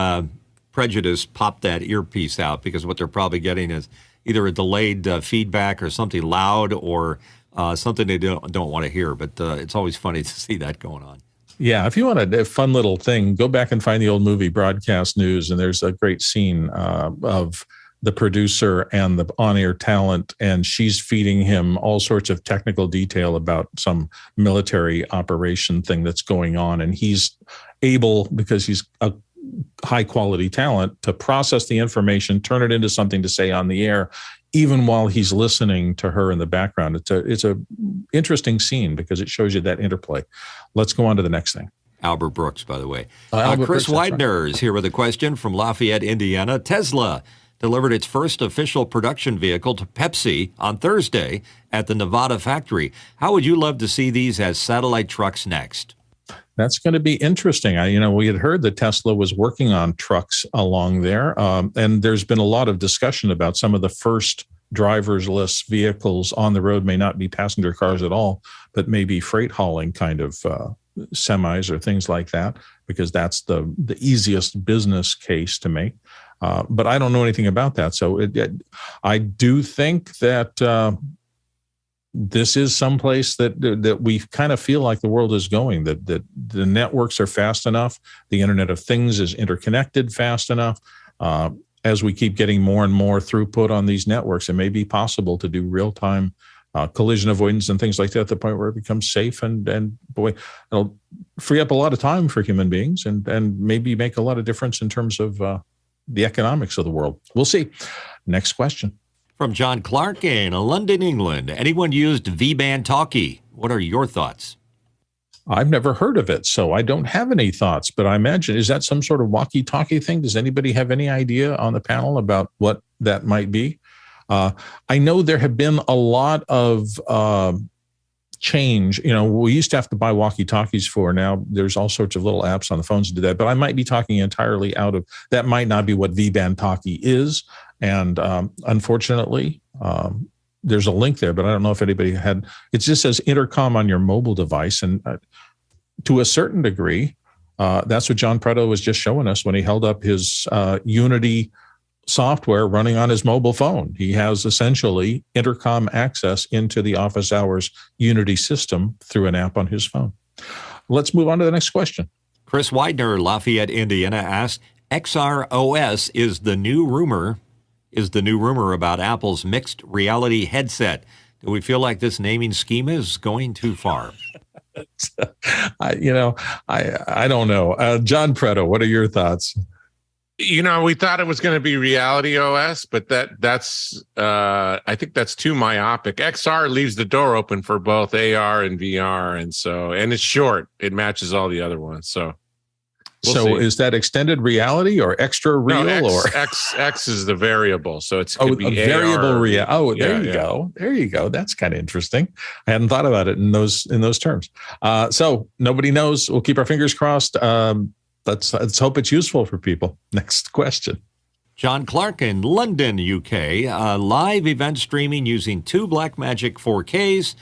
prejudice pop that earpiece out, because what they're probably getting is either a delayed feedback or something loud or something they don't want to hear, but it's always funny to see that going on. Yeah, if you want a fun little thing, go back and find the old movie Broadcast News, and there's a great scene of the producer and the on-air talent, and she's feeding him all sorts of technical detail about some military operation thing that's going on, and he's able, because he's a high-quality talent, to process the information, turn it into something to say on the air, even while he's listening to her in the background. It's a interesting scene because it shows you that interplay. Let's go on to the next thing. Albert Brooks, by the way. Albert Chris Brooks, Widener right. is here with a question from Lafayette, Indiana. Tesla delivered its first official production vehicle to Pepsi on Thursday at the Nevada factory. How would you love to see these as satellite trucks next? That's going to be interesting. We had heard that Tesla was working on trucks along there, and there's been a lot of discussion about some of the first driverless vehicles on the road may not be passenger cars at all, but maybe freight hauling kind of semis or things like that, because that's the easiest business case to make. But I don't know anything about that. So I do think that this is someplace that we kind of feel like the world is going, that the networks are fast enough. The Internet of Things is interconnected fast enough. As we keep getting more and more throughput on these networks, it may be possible to do real-time collision avoidance and things like that at the point where it becomes safe. And boy, it'll free up a lot of time for human beings and maybe make a lot of difference in terms of the economics of the world. We'll see. Next question. From John Clark in London, England. Anyone used V-band talkie? What are your thoughts? I've never heard of it, so I don't have any thoughts, but I imagine, is that some sort of walkie-talkie thing? Does anybody have any idea on the panel about what that might be? I know there have been a lot of change. We used to have to buy walkie-talkies for. Now there's all sorts of little apps on the phones to do that, but I might be talking entirely out of, that might not be what V-band talkie is. And unfortunately, there's a link there, but I don't know if anybody had, it just says intercom on your mobile device. And to a certain degree, that's what John Preto was just showing us when he held up his Unity software running on his mobile phone. He has essentially intercom access into the office hours Unity system through an app on his phone. Let's move on to the next question. Chris Widener, Lafayette, Indiana, asked, XROS is the new rumor about Apple's mixed reality headset. Do we feel like this naming scheme is going too far? I don't know. John Preto, what are your thoughts? We thought it was going to be Reality OS, but that's I think that's too myopic. XR leaves the door open for both AR and VR, and it's short. It matches all the other ones. So we'll see. Is that extended reality or extra real? No, X is the variable, so it's could be a variable reality. Oh, there you yeah. go. There you go. That's kind of interesting. I hadn't thought about it in those terms. So nobody knows. We'll keep our fingers crossed. Let's hope it's useful for people. Next question. John Clark in London, UK. Live event streaming using two Blackmagic 4Ks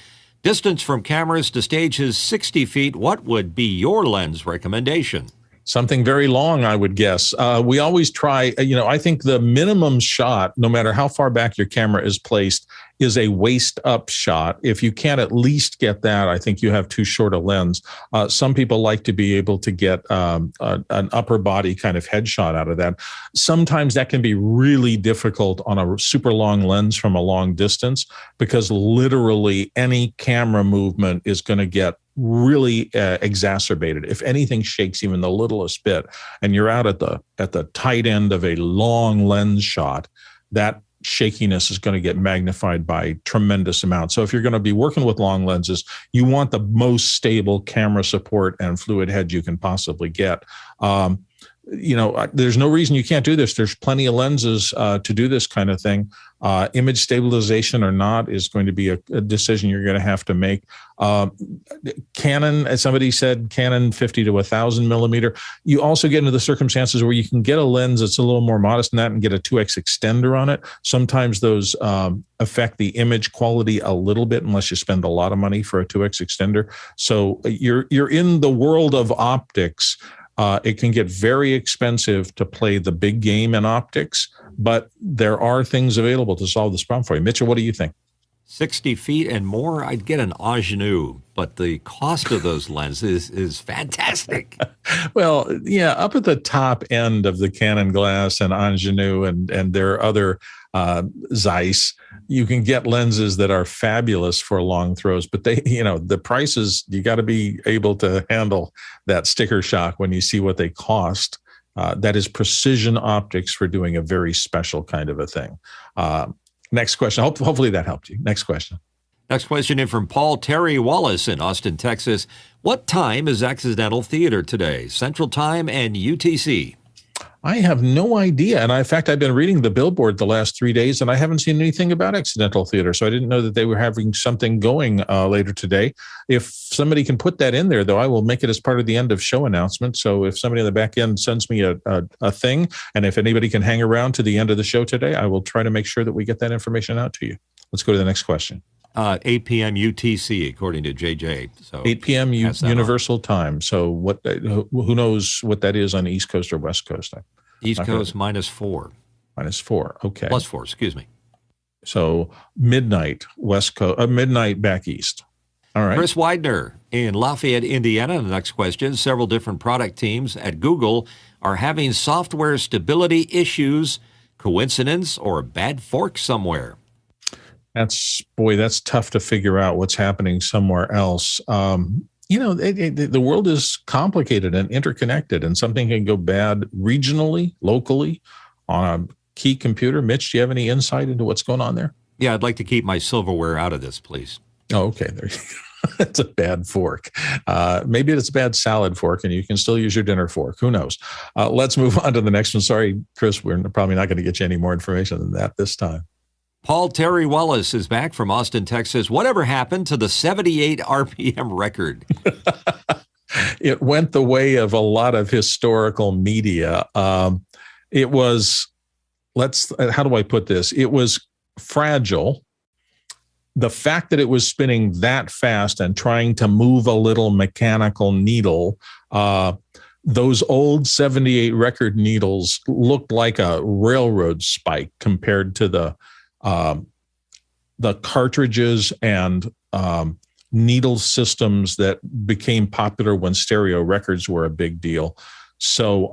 Distance from cameras to stage is 60 feet. What would be your lens recommendation? Something very long, I would guess. We always try, I think the minimum shot, no matter how far back your camera is placed, is a waist up shot. If you can't at least get that, I think you have too short a lens. Some people like to be able to get an upper body kind of headshot out of that. Sometimes that can be really difficult on a super long lens from a long distance, because literally any camera movement is going to get really exacerbated. If anything shakes even the littlest bit, and you're out at the tight end of a long lens shot, that shakiness is going to get magnified by tremendous amounts. So if you're going to be working with long lenses, you want the most stable camera support and fluid head you can possibly get. There's no reason you can't do this. There's plenty of lenses to do this kind of thing. Image stabilization or not is going to be a decision you're going to have to make. Canon, as somebody said, Canon 50 to 1,000 millimeter. You also get into the circumstances where you can get a lens that's a little more modest than that and get a 2x extender on it. Sometimes those affect the image quality a little bit unless you spend a lot of money for a 2x extender. So you're in the world of optics. It can get very expensive to play the big game in optics, but there are things available to solve this problem for you. Mitchell, what do you think? 60 feet and more, I'd get an Ingenue, but the cost of those lenses is fantastic. Well, yeah, up at the top end of the Canon glass and Ingenue and there are other Zeiss, you can get lenses that are fabulous for long throws, but the prices, you got to be able to handle that sticker shock when you see what they cost. That is precision optics for doing a very special kind of a thing. Next question. Hopefully that helped you. Next question. Next question in from Paul Terry Wallace in Austin, Texas. What time is Accidental Theater today? Central Time and UTC? I have no idea. And in fact, I've been reading the billboard the last 3 days, and I haven't seen anything about Accidental Theater. So I didn't know that they were having something going later today. If somebody can put that in there, though, I will make it as part of the end of show announcement. So if somebody on the back end sends me a thing, and if anybody can hang around to the end of the show today, I will try to make sure that we get that information out to you. Let's go to the next question. 8 p.m. UTC, according to JJ. So 8 p.m. Universal Time. So what? Who knows what that is on the East Coast or West Coast? East Coast -4. -4. Okay. +4. Excuse me. So midnight West Coast, midnight back east. All right. Chris Widener in Lafayette, Indiana. The next question. Several different product teams at Google are having software stability issues. Coincidence or a bad fork somewhere? That's tough to figure out what's happening somewhere else. The world is complicated and interconnected, and something can go bad regionally, locally, on a key computer. Mitch, do you have any insight into what's going on there? Yeah, I'd like to keep my silverware out of this, please. Oh, okay. There you go. It's a bad fork. Maybe it's a bad salad fork, and you can still use your dinner fork. Who knows? Let's move on to the next one. Sorry, Chris, we're probably not going to get you any more information than that this time. Paul Terry Wallace is back from Austin, Texas. Whatever happened to the 78 RPM record? It went the way of a lot of historical media. It was, how do I put this? It was fragile. The fact that it was spinning that fast and trying to move a little mechanical needle, those old 78 record needles looked like a railroad spike compared to the cartridges and needle systems that became popular when stereo records were a big deal. So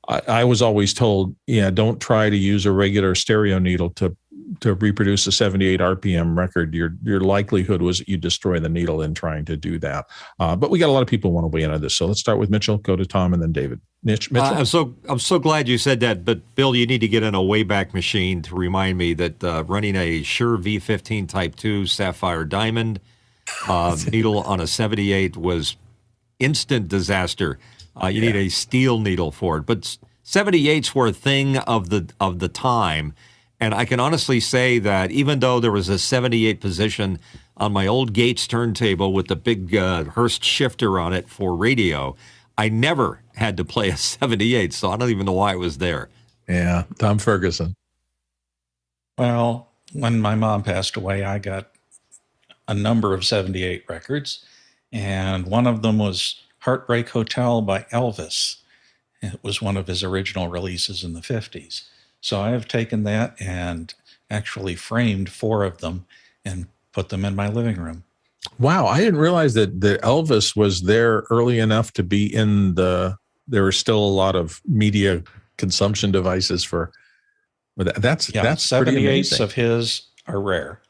I was always told, don't try to use a regular stereo needle to reproduce a 78 RPM record. Your likelihood was that you destroy the needle in trying to do that. But we got a lot of people who want to weigh in on this. So let's start with Mitchell, go to Tom, and then David. Mitchell? I'm so glad you said that. But Bill, you need to get in a Wayback Machine to remind me that running a Shure V15 Type 2 Sapphire Diamond needle on a 78 was instant disaster. You need a steel needle for it. But 78s were a thing of the time. And I can honestly say that even though there was a 78 position on my old Gates turntable with the big Hurst shifter on it for radio, I never had to play a 78, so I don't even know why it was there. Yeah, Tom Ferguson. Well, when my mom passed away, I got a number of 78 records, and one of them was Heartbreak Hotel by Elvis. It was one of his original releases in the 50s. So I have taken that and actually framed 4 of them and put them in my living room. Wow, I didn't realize that Elvis was there early enough to be in there were still a lot of media consumption devices for that's 78s of his are rare.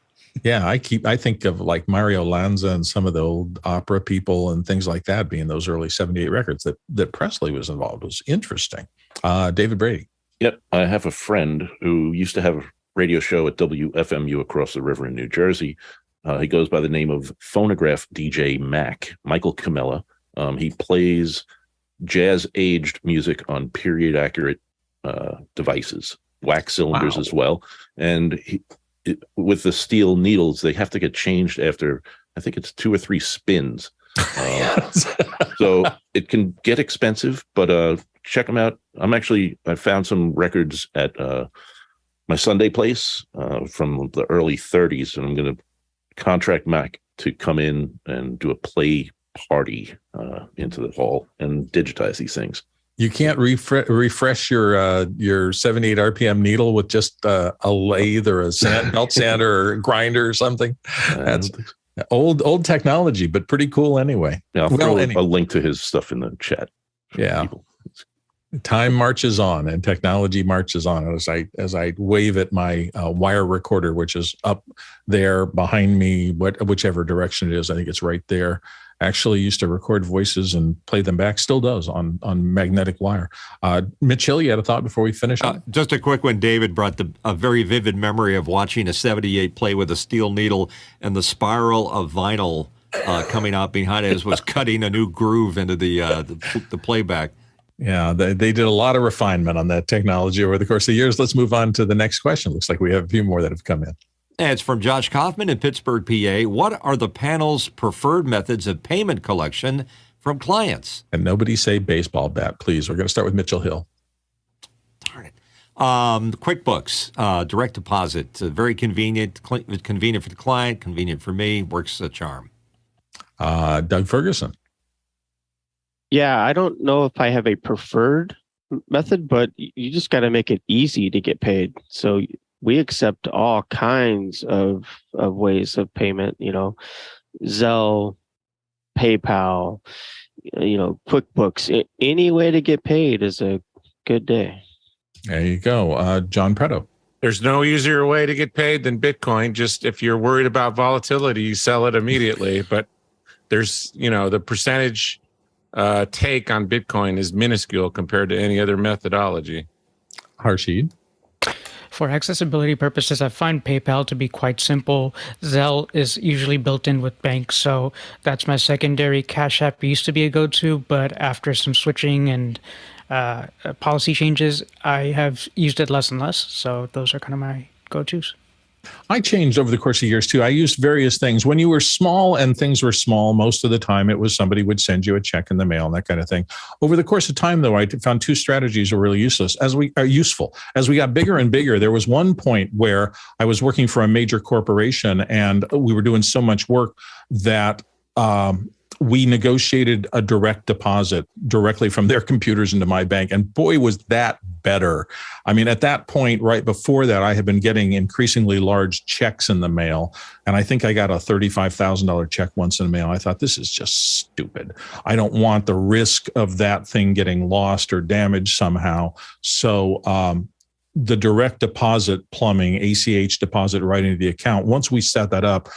Yeah, I think of like Mario Lanza and some of the old opera people and things like that being those early 78 records that Presley was involved. It was interesting. David Brady. Yep. I have a friend who used to have a radio show at WFMU across the river in New Jersey. He goes by the name of Phonograph DJ Mac, Michael Camella. He plays jazz-aged music on period-accurate devices, wax cylinders as well. And with the steel needles, they have to get changed after, I think it's 2 or 3 spins. So it can get expensive, but check them out. I found some records at my Sunday place from the early 30s, and I'm going to contract Mac to come in and do a play party into the hall and digitize these things. You can't refresh your 78 RPM needle with just a lathe or a belt sander or a grinder or something. That's old technology, but pretty cool anyway. Yeah, I'll throw a link to his stuff in the chat. Yeah. Time marches on and technology marches on as I wave at my wire recorder, which is up there behind me, whichever direction it is. I think it's right there. Actually used to record voices and play them back. Still does on magnetic wire. Mitch Hill, you had a thought before we finish? Just a quick one. David brought a very vivid memory of watching a 78 play with a steel needle, and the spiral of vinyl coming out behind it was cutting a new groove into the playback. Yeah, they did a lot of refinement on that technology over the course of years. Let's move on to the next question. Looks like we have a few more that have come in. And it's from Josh Kaufman in Pittsburgh, PA. What are the panel's preferred methods of payment collection from clients? And nobody say baseball bat, please. We're going to start with Mitchell Hill. Darn it. QuickBooks, direct deposit, very convenient for the client, convenient for me, works a charm. Doug Ferguson. Yeah, I don't know if I have a preferred method, but you just got to make it easy to get paid. So we accept all kinds of ways of payment, Zelle, PayPal, QuickBooks. Any way to get paid is a good day. There you go. John Preto. There's no easier way to get paid than Bitcoin. Just if you're worried about volatility, you sell it immediately. But there's, the percentage take on Bitcoin is minuscule compared to any other methodology. Harshid. For accessibility purposes, I find PayPal to be quite simple. Zelle is usually built in with banks, so that's my secondary. Cash App used to be a go-to, but after some switching and policy changes, I have used it less and less. So those are kind of my go-tos. I changed over the course of years too. I used various things. When you were small and things were small, most of the time it was somebody would send you a check in the mail and that kind of thing. Over the course of time, though, I found 2 strategies were really useful. As we got bigger and bigger, there was one point where I was working for a major corporation and we were doing so much work that we negotiated a direct deposit directly from their computers into my bank. And boy, was that better. I mean, at that point, right before that, I had been getting increasingly large checks in the mail. And I think I got a $35,000 check once in the mail. I thought, this is just stupid. I don't want the risk of that thing getting lost or damaged somehow. So the direct deposit plumbing, ACH deposit right into the account, once we set that up,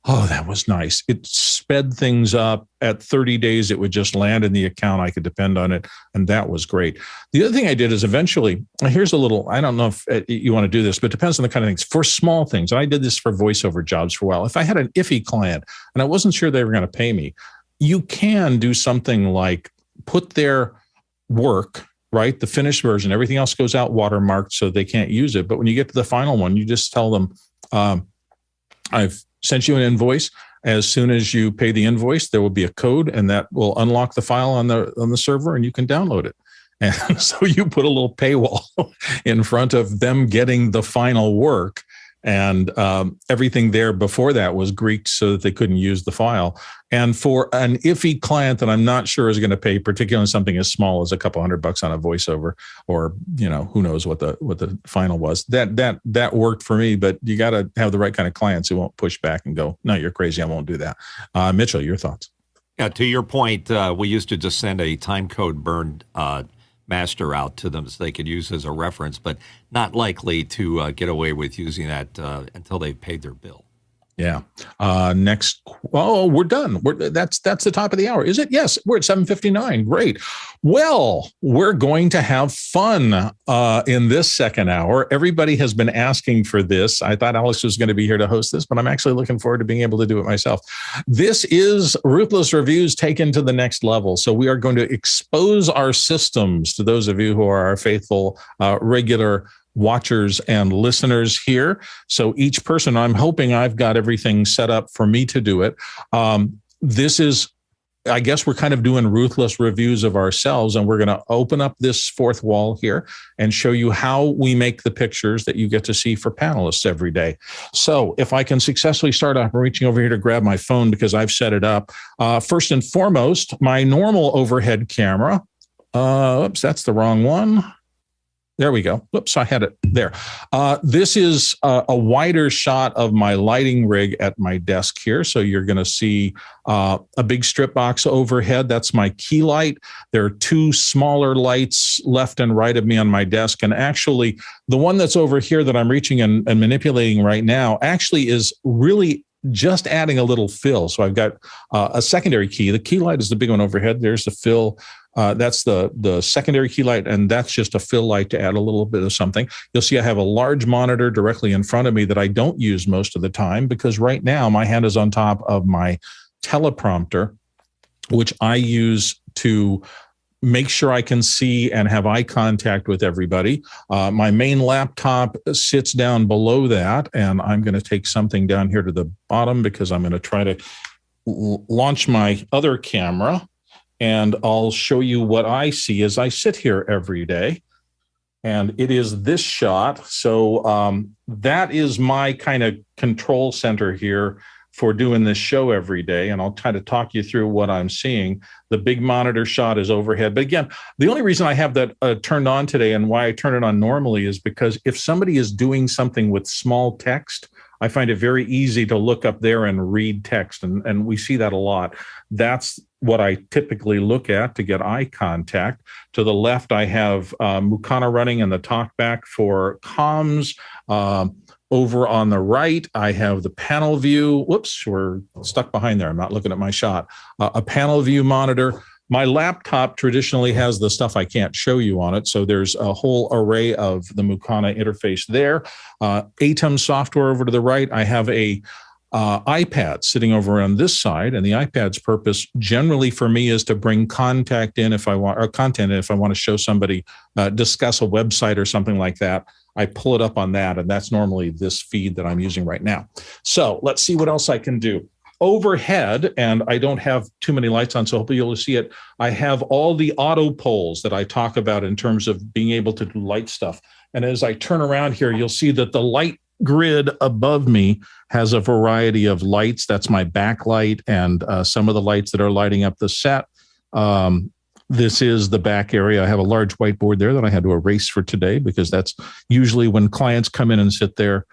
oh, that was nice. It sped things up. At 30 days, it would just land in the account. I could depend on it. And that was great. The other thing I did is eventually, here's a little, I don't know if you want to do this, but it depends on the kind of things. For small things, and I did this for voiceover jobs for a while. If I had an iffy client and I wasn't sure they were going to pay me, you can do something like put their work, right, the finished version, everything else goes out watermarked so they can't use it. But when you get to the final one, you just tell them, I've sent you an invoice. As soon as you pay the invoice, there will be a code, and that will unlock the file on the server, and you can download it. And so you put a little paywall in front of them getting the final work, And everything there before that was Greek so that they couldn't use the file. And for an iffy client that I'm not sure is going to pay, particularly something as small as a couple $100 on a voiceover, or who knows what the final was, that worked for me. But you got to have the right kind of clients who won't push back and go, no, you're crazy, I won't do that. Mitchell, your thoughts? Yeah, to your point, we used to just send a time code burned master out to them so they could use as a reference, but not likely to get away with using that until they've paid their bill. Yeah. Next. Oh, we're done. That's the top of the hour. Is it? Yes. We're at 7:59. Great. Well, we're going to have fun in this second hour. Everybody has been asking for this. I thought Alex was going to be here to host this, but I'm actually looking forward to being able to do it myself. This is Ruthless Reviews taken to the next level. So we are going to expose our systems to those of you who are our faithful, regular watchers and listeners here. So each person, I'm hoping I've got everything set up for me to do it. This is, I guess we're kind of doing ruthless reviews of ourselves, and we're going to open up this fourth wall here and show you how we make the pictures that you get to see for panelists every day. So if I can successfully start off, I'm reaching over here to grab my phone because I've set it up. First and foremost, my normal overhead camera. Oops, that's the wrong one. There we go. Whoops, I had it there. This is a wider shot of my lighting rig at my desk here. So you're going to see a big strip box overhead. That's my key light. There are two smaller lights left and right of me on my desk. And actually, the one that's over here that I'm reaching and manipulating right now actually is really just adding a little fill. So I've got a secondary key. The key light is the big one overhead. There's the fill. That's the secondary key light, and that's just a fill light to add a little bit of something. You'll see I have a large monitor directly in front of me that I don't use most of the time because right now my hand is on top of my teleprompter, which I use to make sure I can see and have eye contact with everybody. My main laptop sits down below that, and I'm going to take something down here to the bottom because I'm going to try to launch my other camera, and I'll show you what I see as I sit here every day. And it is this shot. So that is my kind of control center here for doing this show every day. And I'll try to talk you through what I'm seeing. The big monitor shot is overhead. But again, the only reason I have that turned on today and why I turn it on normally is because if somebody is doing something with small text, I find it very easy to look up there and read text. And we see that a lot. That's what I typically look at to get eye contact. To the left, I have Mukana running and the TalkBack for comms. Over on the right, I have the panel view. Whoops, we're stuck behind there. I'm not looking at my shot. A panel view monitor. My laptop traditionally has the stuff I can't show you on it. So there's a whole array of the Mukana interface there. ATEM software over to the right. I have a iPad sitting over on this side, and the iPad's purpose generally for me is to bring content in if I want to show somebody, discuss a website or something like that. I pull it up on that, and that's normally this feed that I'm using right now. So let's see what else I can do. Overhead, and I don't have too many lights on, so hopefully you'll see it. I have all the auto poles that I talk about in terms of being able to do light stuff. And as I turn around here, you'll see that the light grid above me has a variety of lights. That's my backlight and some of the lights that are lighting up the set. This is the back area. I have a large whiteboard there that I had to erase for today because that's usually when clients come in and sit there,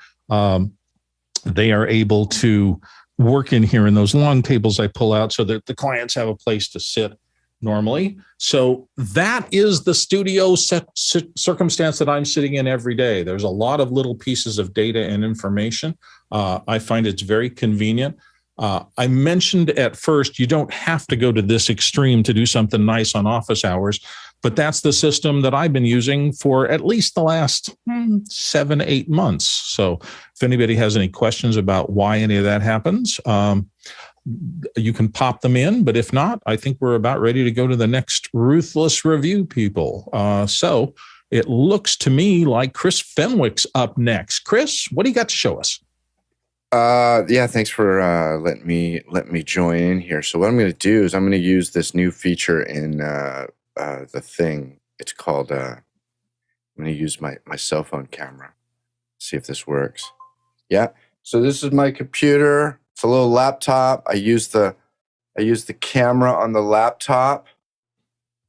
they are able to work in here in those long tables I pull out so that the clients have a place to sit normally. So that is the studio circumstance that I'm sitting in every day. There's a lot of little pieces of data and information. I find it's very convenient. I mentioned at first, you don't have to go to this extreme to do something nice on office hours, but that's the system that I've been using for at least the last 7-8 months. So if anybody has any questions about why any of that happens, you can pop them in, but if not, I think we're about ready to go to the next Ruthless Review, people. So it looks to me like Chris Fenwick's up next. Chris, what do you got to show us? Yeah, thanks for letting me join in here. So what I'm going to do is I'm going to use this new feature in the thing. It's called. I'm going to use my cell phone camera. See if this works. Yeah. So this is my computer. It's a little laptop. I use the camera on the laptop,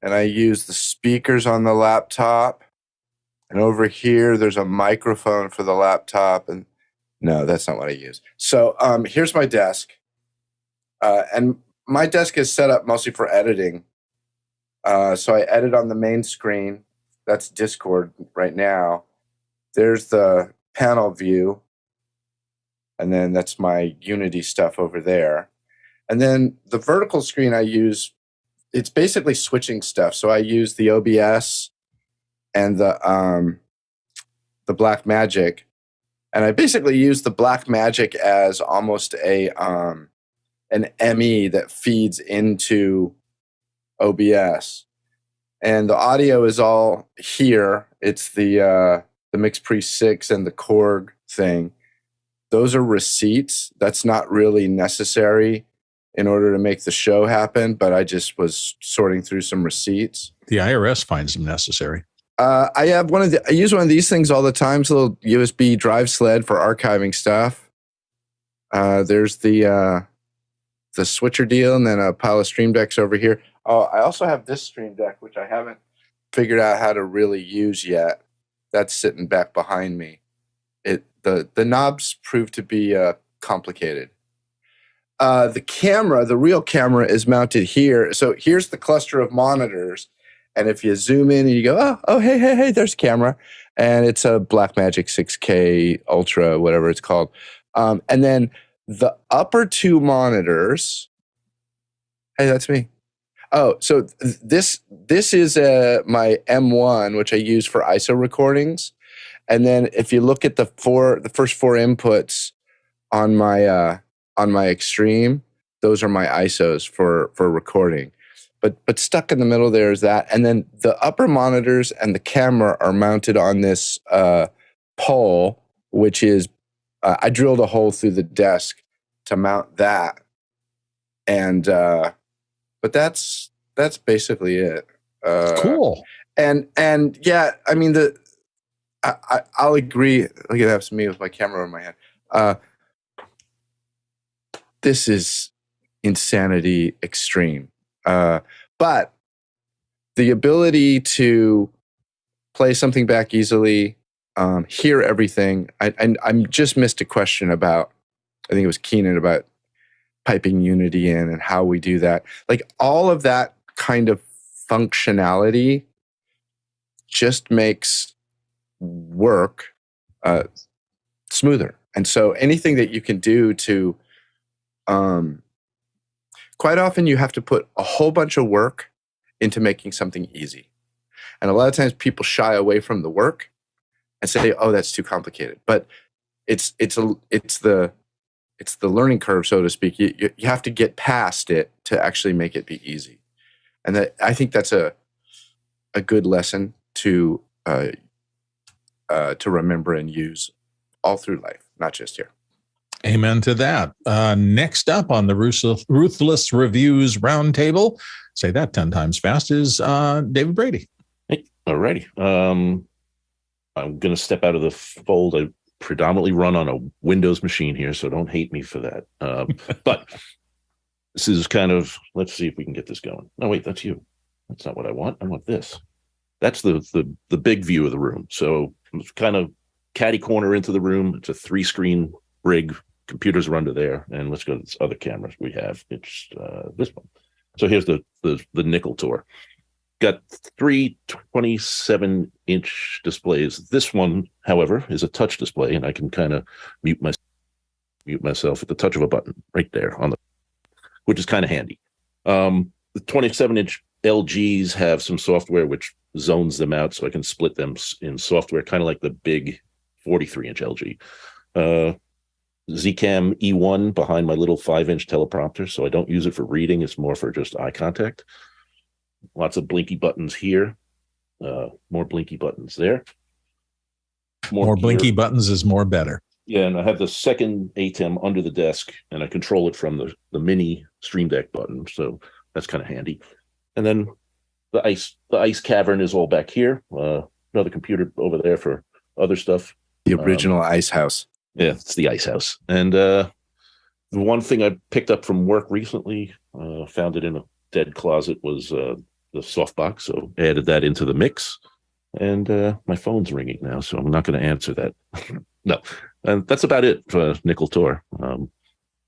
and I use the speakers on the laptop. And over here, there's a microphone for the laptop. And no, that's not what I use. So here's my desk. And my desk is set up mostly for editing. So I edit on the main screen. That's Discord right now. There's the panel view. And then that's my Unity stuff over there. And then the vertical screen I use, it's basically switching stuff. So I use the OBS and the Blackmagic, and I basically use the Blackmagic as almost an ME that feeds into OBS, and the audio is all here. It's the MixPre 6 and the Korg thing. Those are receipts. That's not really necessary in order to make the show happen, but I just was sorting through some receipts. The IRS finds them necessary. I use one of these things all the time. It's a little USB drive sled for archiving stuff. There's the switcher deal, and then a pile of Stream Decks over here. Oh, I also have this Stream Deck, which I haven't figured out how to really use yet. That's sitting back behind me. The knobs prove to be complicated. The camera, the real camera, is mounted here. So here's the cluster of monitors. And if you zoom in and you go, oh, hey, there's a camera. And it's a Blackmagic 6K Ultra, whatever it's called. And then the upper two monitors. Hey, that's me. Oh, so this is my M1, which I use for ISO recordings. And then if you look at the first four inputs on my Extreme, those are my ISOs for recording. But stuck in the middle there is that. And then the upper monitors and the camera are mounted on this pole, which is, I drilled a hole through the desk to mount that. And, but that's basically it. Cool. And yeah, I mean, I'll agree. Look at that's me with my camera in my hand. This is insanity extreme. But the ability to play something back easily, hear everything. I just missed a question about, I think it was Keenan, about piping Unity in and how we do that. Like all of that kind of functionality just makes work smoother. And so anything that you can do to quite often you have to put a whole bunch of work into making something easy. And a lot of times people shy away from the work and say, oh, that's too complicated. But it's the learning curve, so to speak. You have to get past it to actually make it be easy. And I think that's a good lesson to remember and use all through life, not just here. Amen to that. Next up on the Ruthless Reviews Roundtable, say that 10 times fast, is David Brady. Hey, alrighty. I'm going to step out of the fold. I predominantly run on a Windows machine here, so don't hate me for that. But this is kind of, let's see if we can get this going. No, wait, that's you. That's not what I want. I want this. That's the big view of the room. So it's kind of catty corner into the room. It's a 3-screen rig. Computers are under there, and let's go to this other camera we have. It's this one. So here's the nickel tour. Got 3 27-inch displays. This one, however, is a touch display, and I can kind of mute myself at the touch of a button right there which is kind of handy. The 27-inch LGs have some software which zones them out, so I can split them in software, kind of like the big 43-inch LG. Zcam E1 behind my little 5-inch teleprompter, so I don't use it for reading. It's more for just eye contact. Lots of blinky buttons here. More blinky buttons there. More blinky buttons is more better. Yeah, and I have the second ATEM under the desk, and I control it from the mini Stream Deck button, so that's kind of handy. And then the ice cavern is all back here. Another computer over there for other stuff. The original ice house. Yeah, it's the ice house. And the one thing I picked up from work recently, found it in a dead closet, was the softbox. So added that into the mix. And my phone's ringing now, so I'm not going to answer that. No. And that's about it for Nickel Tour.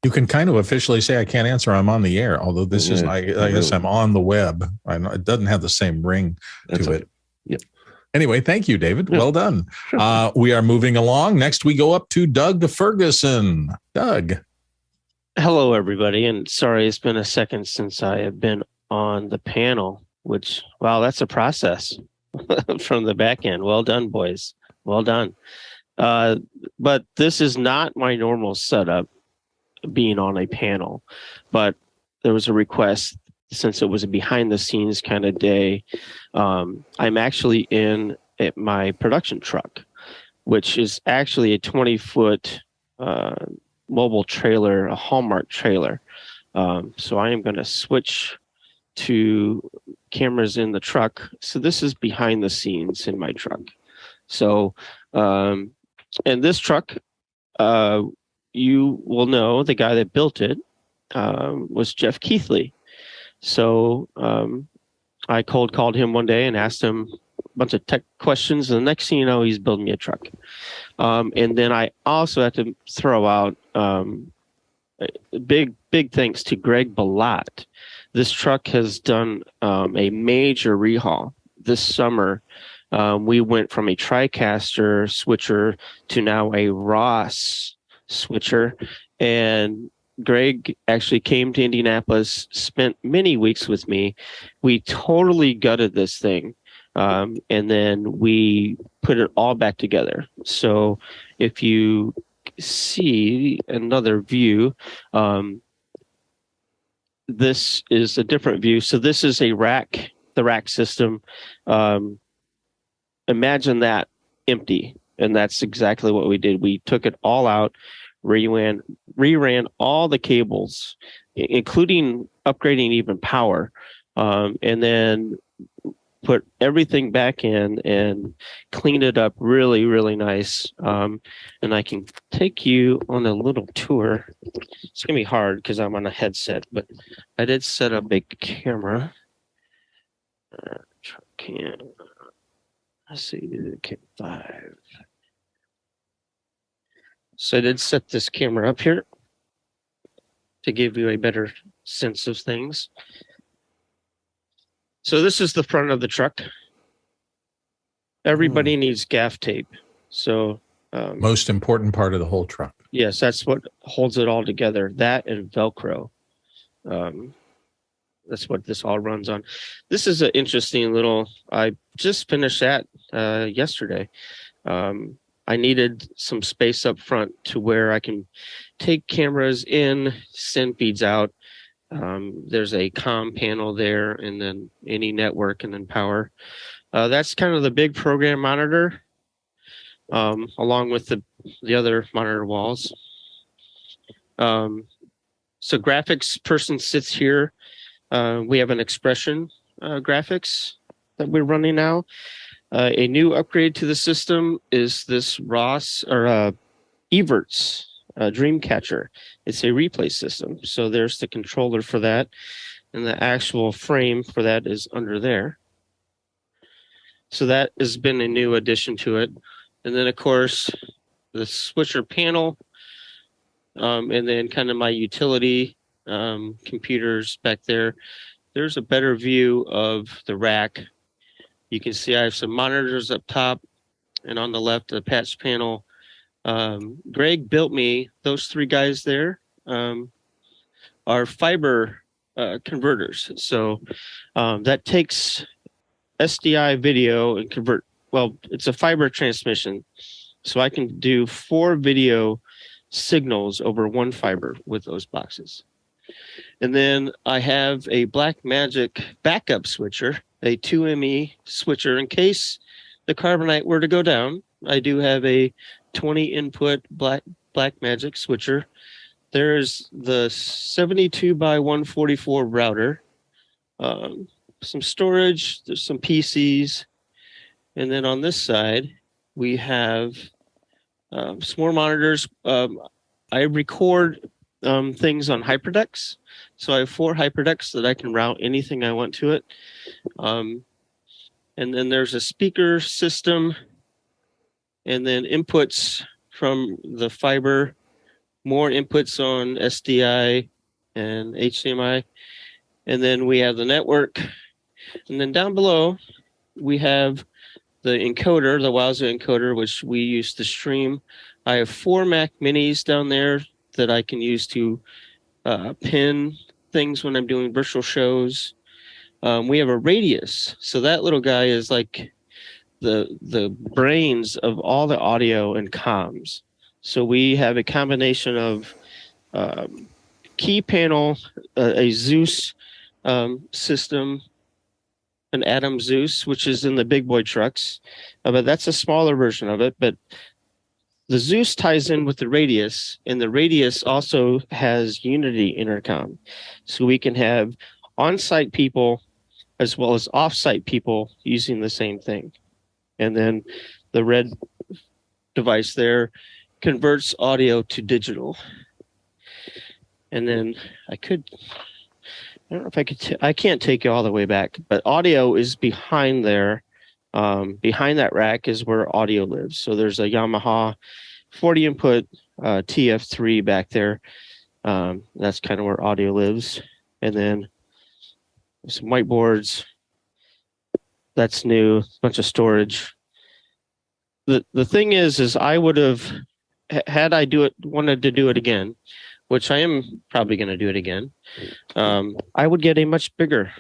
You can kind of officially say I can't answer. I'm on the air, although this is, I guess I'm on the web. I know it doesn't have the same ring to it. Yep. Anyway, thank you, David. Yeah. Well done. Sure. We are moving along. Next, we go up to Doug Ferguson. Doug. Hello, everybody. And sorry, it's been a second since I have been on the panel, which, wow, that's a process from the back end. Well done, boys. Well done. But this is not my normal setup, being on a panel. But there was a request, since it was a behind the scenes kind of day. I'm actually in my production truck, which is actually a 20-foot mobile trailer, a Hallmark trailer. So I am going to switch to cameras in the truck. So this is behind the scenes in my truck. So, and this truck, you will know the guy that built it was Jeff Keithley. So I cold called him one day and asked him a bunch of tech questions. And the next thing you know, he's building me a truck. And then I also had to throw out big thanks to Greg Balat. This truck has done a major rehaul this summer. We went from a TriCaster switcher to now a Ross switcher. And Greg actually came to Indianapolis, spent many weeks with me. We totally gutted this thing. And then we put it all back together. So if you see another view, this is a different view. So this is a rack, the rack system. Imagine that empty. And that's exactly what we did. We took it all out, reran all the cables, including upgrading even power, and then put everything back in and cleaned it up really, really nice. And I can take you on a little tour. It's going to be hard because I'm on a headset, but I did set up a camera. Let's see, okay, 5. So I did set this camera up here to give you a better sense of things. So this is the front of the truck. Everybody needs gaff tape. So most important part of the whole truck. Yes, that's what holds it all together. That and Velcro. That's what this all runs on. This is an interesting little, I just finished that yesterday. I needed some space up front to where I can take cameras in, send feeds out. There's a comm panel there, and then any network, and then power. That's kind of the big program monitor, along with the other monitor walls. So graphics person sits here. We have an expression graphics that we're running now. A new upgrade to the system is this Ross or Evertz Dreamcatcher. It's a replay system. So there's the controller for that, and the actual frame for that is under there. So that has been a new addition to it. And then, of course, the switcher panel, and then kind of my utility computers back there. There's a better view of the rack. You can see I have some monitors up top, and on the left, the patch panel. Greg built me, those 3 guys there are fiber converters. So that takes SDI video and convert. Well, it's a fiber transmission. So I can do 4 video signals over 1 fiber with those boxes. And then I have a Blackmagic backup switcher, a 2ME switcher in case the Carbonite were to go down. I do have a 20 input Blackmagic switcher. There's the 72 by 144 router, some storage, there's some PCs. And then on this side, we have some more monitors. I record things on HyperDecks. So I have 4 HyperDecks that I can route anything I want to it. And then there's a speaker system, and then inputs from the fiber, more inputs on SDI and HDMI. And then we have the network. And then down below, we have the encoder, the Wowza encoder, which we use to stream. I have 4 Mac Minis down there that I can use to pin things when I'm doing virtual shows. We have a Radius. So that little guy is like the brains of all the audio and comms. So we have a combination of key panel, a Zeus system, an Atom Zeus, which is in the big boy trucks. But that's a smaller version of it. But the Zeus ties in with the Radius, and the Radius also has Unity intercom. So we can have on-site people as well as off-site people using the same thing. And then the red device there converts audio to digital. And then I don't know if I could, I can't take you all the way back, but audio is behind there. Behind that rack is where audio lives. So there's a Yamaha 40 input TF3 back there. That's kind of where audio lives. And then some whiteboards. That's new. A bunch of storage. The thing is I would have, had I wanted to do it again, which I am probably going to do it again, I would get a much bigger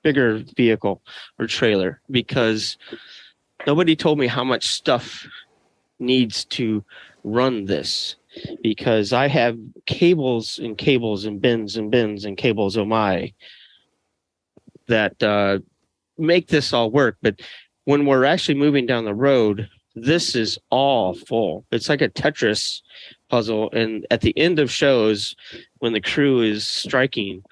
vehicle or trailer, because nobody told me how much stuff needs to run this, because I have cables and cables and bins and bins and cables, oh my, that make this all work. But when we're actually moving down the road, this is all full. It's like a Tetris puzzle. And at the end of shows, when the crew is striking,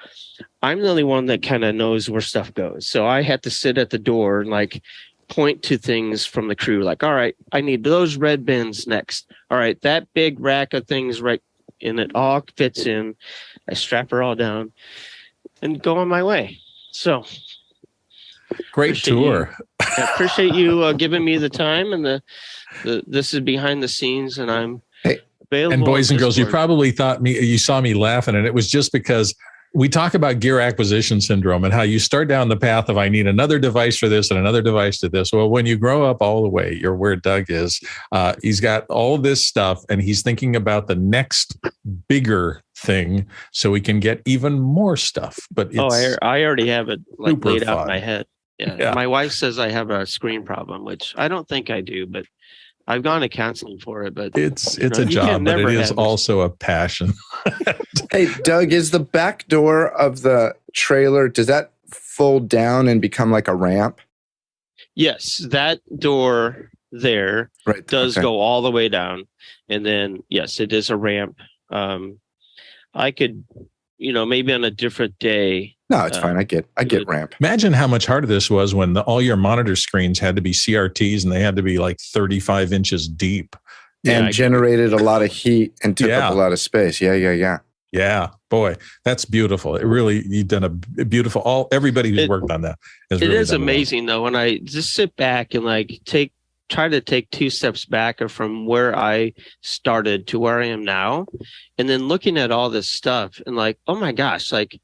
I'm the only one that kind of knows where stuff goes. So I have to sit at the door and like point to things from the crew, like, all right, I need those red bins next. All right, that big rack of things, right? And it all fits in. I strap her all down and go on my way. So great tour. I appreciate you giving me the time, and this is behind the scenes, and I'm available. And boys and girls, you probably you saw me laughing, and it was just because we talk about gear acquisition syndrome and how you start down the path of I need another device for this and another device to this. Well, when you grow up all the way, you're where Doug is. He's got all this stuff, and he's thinking about the next bigger thing so he can get even more stuff. But I already have it like laid out in my head. Yeah. My wife says I have a screen problem, which I don't think I do, but I've gone to counseling for it. But it's a job, but it is also a passion. Hey, Doug, is the back door of the trailer, does that fold down and become like a ramp? Yes, that door there does go all the way down. And then, yes, it is a ramp. I could, maybe on a different day. No, it's fine. I get ramp. Imagine how much harder this was when all your monitor screens had to be CRTs and they had to be like 35 inches deep. And generated a lot of heat and took up a lot of space. Yeah. Yeah, boy, that's beautiful. It really, you've done a beautiful, everybody who's worked on that. It is amazing though, when I just sit back and like try to take 2 steps back from where I started to where I am now. And then looking at all this stuff and like, oh my gosh, like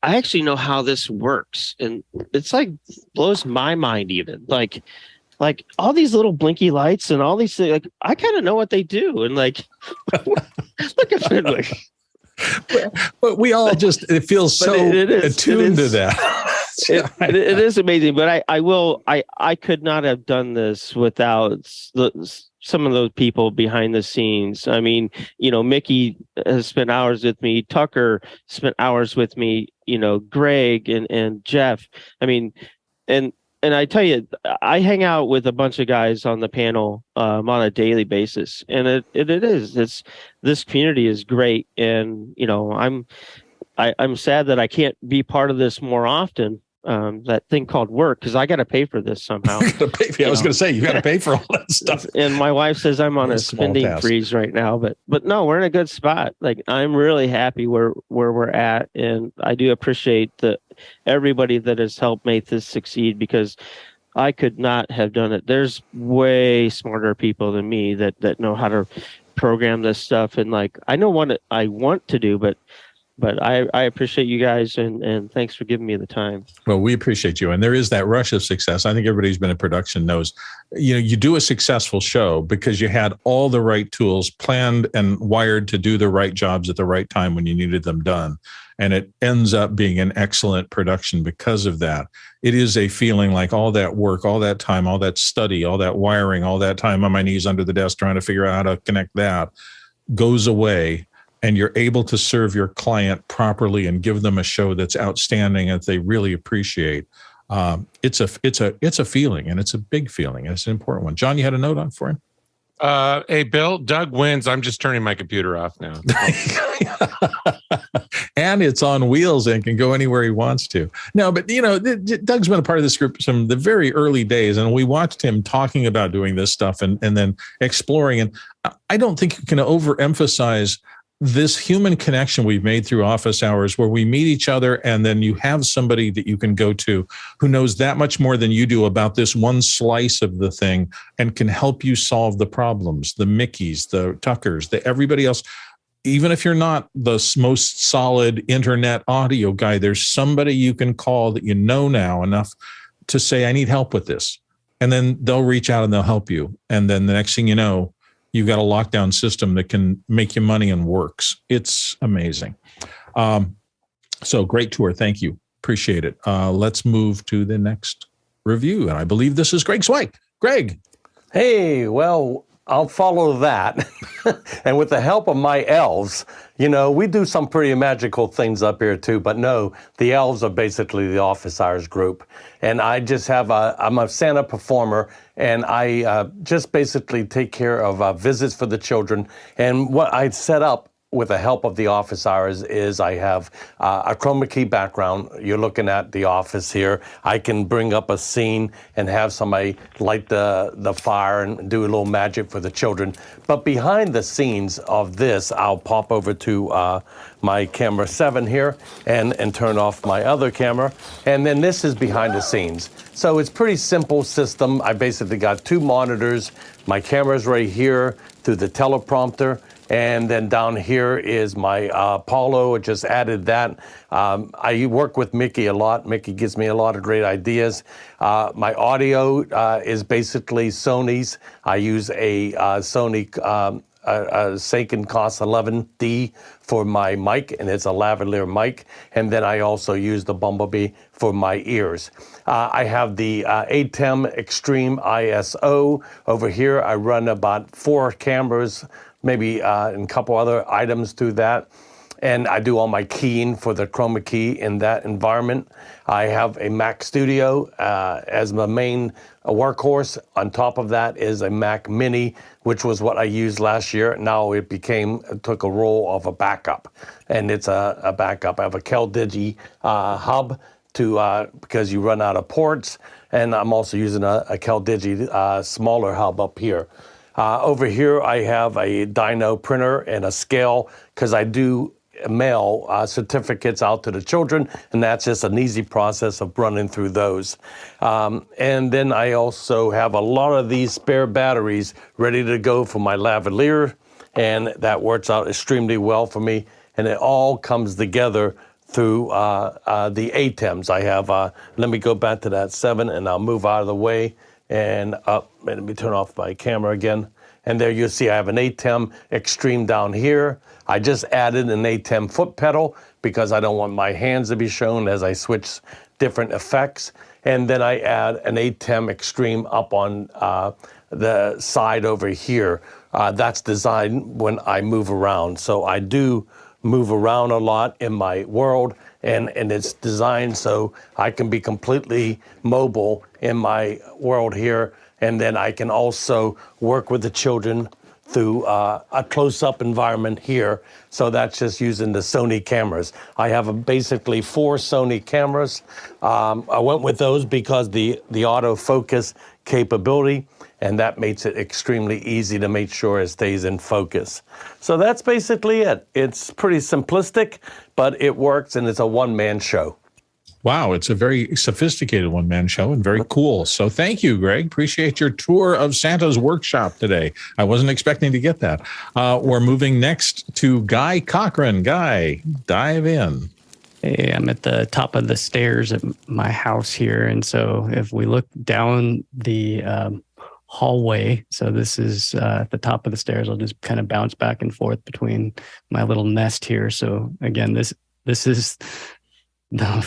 I actually know how this works. And it's like blows my mind even. Like all these little blinky lights and all these things, like I kind of know what they do. And like, look at it. Like, but we all it feels so attuned to that. It is amazing, but I could not have done this without some of those people behind the scenes. I mean, Mickey has spent hours with me. Tucker spent hours with me. Greg and Jeff. I mean, and I tell you, I hang out with a bunch of guys on the panel on a daily basis, and this community is great. And I'm sad that I can't be part of this more often. that thing called work, because I got to pay for this somehow. You gotta pay. I was going to say you got to pay for all that stuff. And my wife says I'm on a Small spending task. freeze right now, but no, we're in a good spot. Like, I'm really happy where we're at, and I do appreciate everybody that has helped make this succeed, because I could not have done it. There's way smarter people than me that know how to program this stuff, and like, I know what I want to do, but I appreciate you guys, and thanks for giving me the time. Well, we appreciate you. And there is that rush of success. I think everybody who's been in production knows, you do a successful show because you had all the right tools planned and wired to do the right jobs at the right time when you needed them done. And it ends up being an excellent production because of that. It is a feeling like all that work, all that time, all that study, all that wiring, all that time on my knees under the desk trying to figure out how to connect that goes away. And you're able to serve your client properly and give them a show that's outstanding that they really appreciate. It's a feeling, and it's a big feeling, and it's an important one. John, you had a note on for him? Hey, Bill, Doug wins. I'm just turning my computer off now. And it's on wheels and can go anywhere he wants to. No, but Doug's been a part of this group from the very early days, and we watched him talking about doing this stuff and then exploring. And I don't think you can overemphasize this human connection we've made through office hours, where we meet each other and then you have somebody that you can go to who knows that much more than you do about this one slice of the thing and can help you solve the problems, the Mickeys, the Tuckers, everybody else. Even if you're not the most solid internet audio guy, there's somebody you can call that you know now enough to say, I need help with this. And then they'll reach out and they'll help you. And then the next thing you know, you've got a lockdown system that can make you money and works. It's amazing. So great tour. Thank you. Appreciate it. Let's move to the next review. And I believe this is Greg Zweig. Greg. Hey, well, I'll follow that. And with the help of my elves, we do some pretty magical things up here too, but no, the elves are basically the office hours group. And I just I'm a Santa performer, and I just basically take care of visits for the children. And what I set up with the help of the office hours is I have a chroma key background. You're looking at the office here. I can bring up a scene and have somebody light the fire and do a little magic for the children. But behind the scenes of this, I'll pop over to my camera 7 here and turn off my other camera. And then this is behind the scenes. So it's pretty simple system. I basically got 2 monitors. My camera's right here through the teleprompter. And then down here is my Apollo. I just added that. I work with Mickey a lot. Mickey gives me a lot of great ideas. My audio is basically Sony's. I use a Sony Sanken COS 11D for my mic, and it's a lavalier mic. And then I also use the Bumblebee for my ears. I have the ATEM Extreme ISO. Over here, I run about 4 cameras, maybe and a couple other items to that. And I do all my keying for the chroma key in that environment. I have a Mac Studio as my main workhorse. On top of that is a Mac Mini, which was what I used last year. Now it took a role of a backup, and it's a backup. I have a CalDigi hub because you run out of ports, and I'm also using a CalDigi smaller hub up here. Over here, I have a dyno printer and a scale because I do mail certificates out to the children, and that's just an easy process of running through those. And then I also have a lot of these spare batteries ready to go for my lavalier, and that works out extremely well for me. And it all comes together through the ATEMs. I have, let me go back to that 7, and I'll move out of the way. And let me turn off my camera again. And there you see I have an ATEM Extreme down here. I just added an ATEM foot pedal because I don't want my hands to be shown as I switch different effects. And then I add an ATEM Extreme up on the side over here. That's designed when I move around. So I do move around a lot in my world, and it's designed so I can be completely mobile in my world here. And then I can also work with the children through a close-up environment here. So that's just using the Sony cameras. I have basically 4 Sony cameras. I went with those because the autofocus capability, and that makes it extremely easy to make sure it stays in focus. So that's basically it. It's pretty simplistic, but it works, and it's a one-man show. Wow, it's a very sophisticated one-man show and very cool. So thank you, Greg. Appreciate your tour of Santa's workshop today. I wasn't expecting to get that. We're moving next to Guy Cochran. Guy, dive in. Hey, I'm at the top of the stairs at my house here. And so if we look down the hallway, so this is at the top of the stairs, I'll just kind of bounce back and forth between my little nest here. So again, this is... No,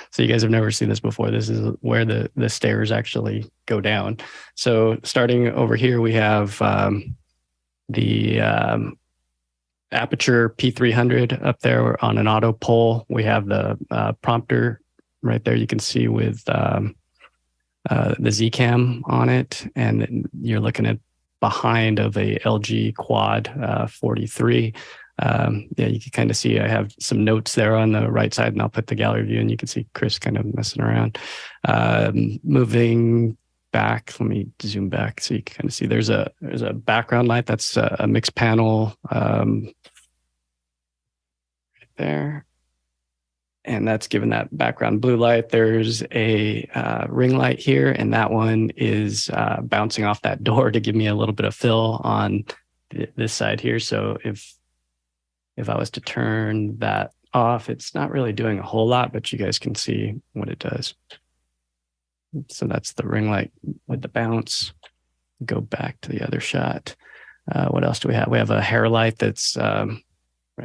so you guys have never seen this before. This is where the stairs actually go down. So starting over here, we have the Aperture P300 up there on an auto pole. We have the prompter right there. You can see with the Zcam on it, and you're looking at behind of a LG Quad 43. Yeah, you can kind of see I have some notes there on the right side, and I'll put the gallery view, and you can see Chris kind of messing around. Moving back, let me zoom back so you can kind of see there's a background light. That's a mixed panel right there, and that's given that background blue light. There's a ring light here, and that one is bouncing off that door to give me a little bit of fill on this side here. So if I was to turn that off, it's not really doing a whole lot, but you guys can see what it does. So that's the ring light with the bounce. Go back to the other shot. What else do we have? We have a hair light that's right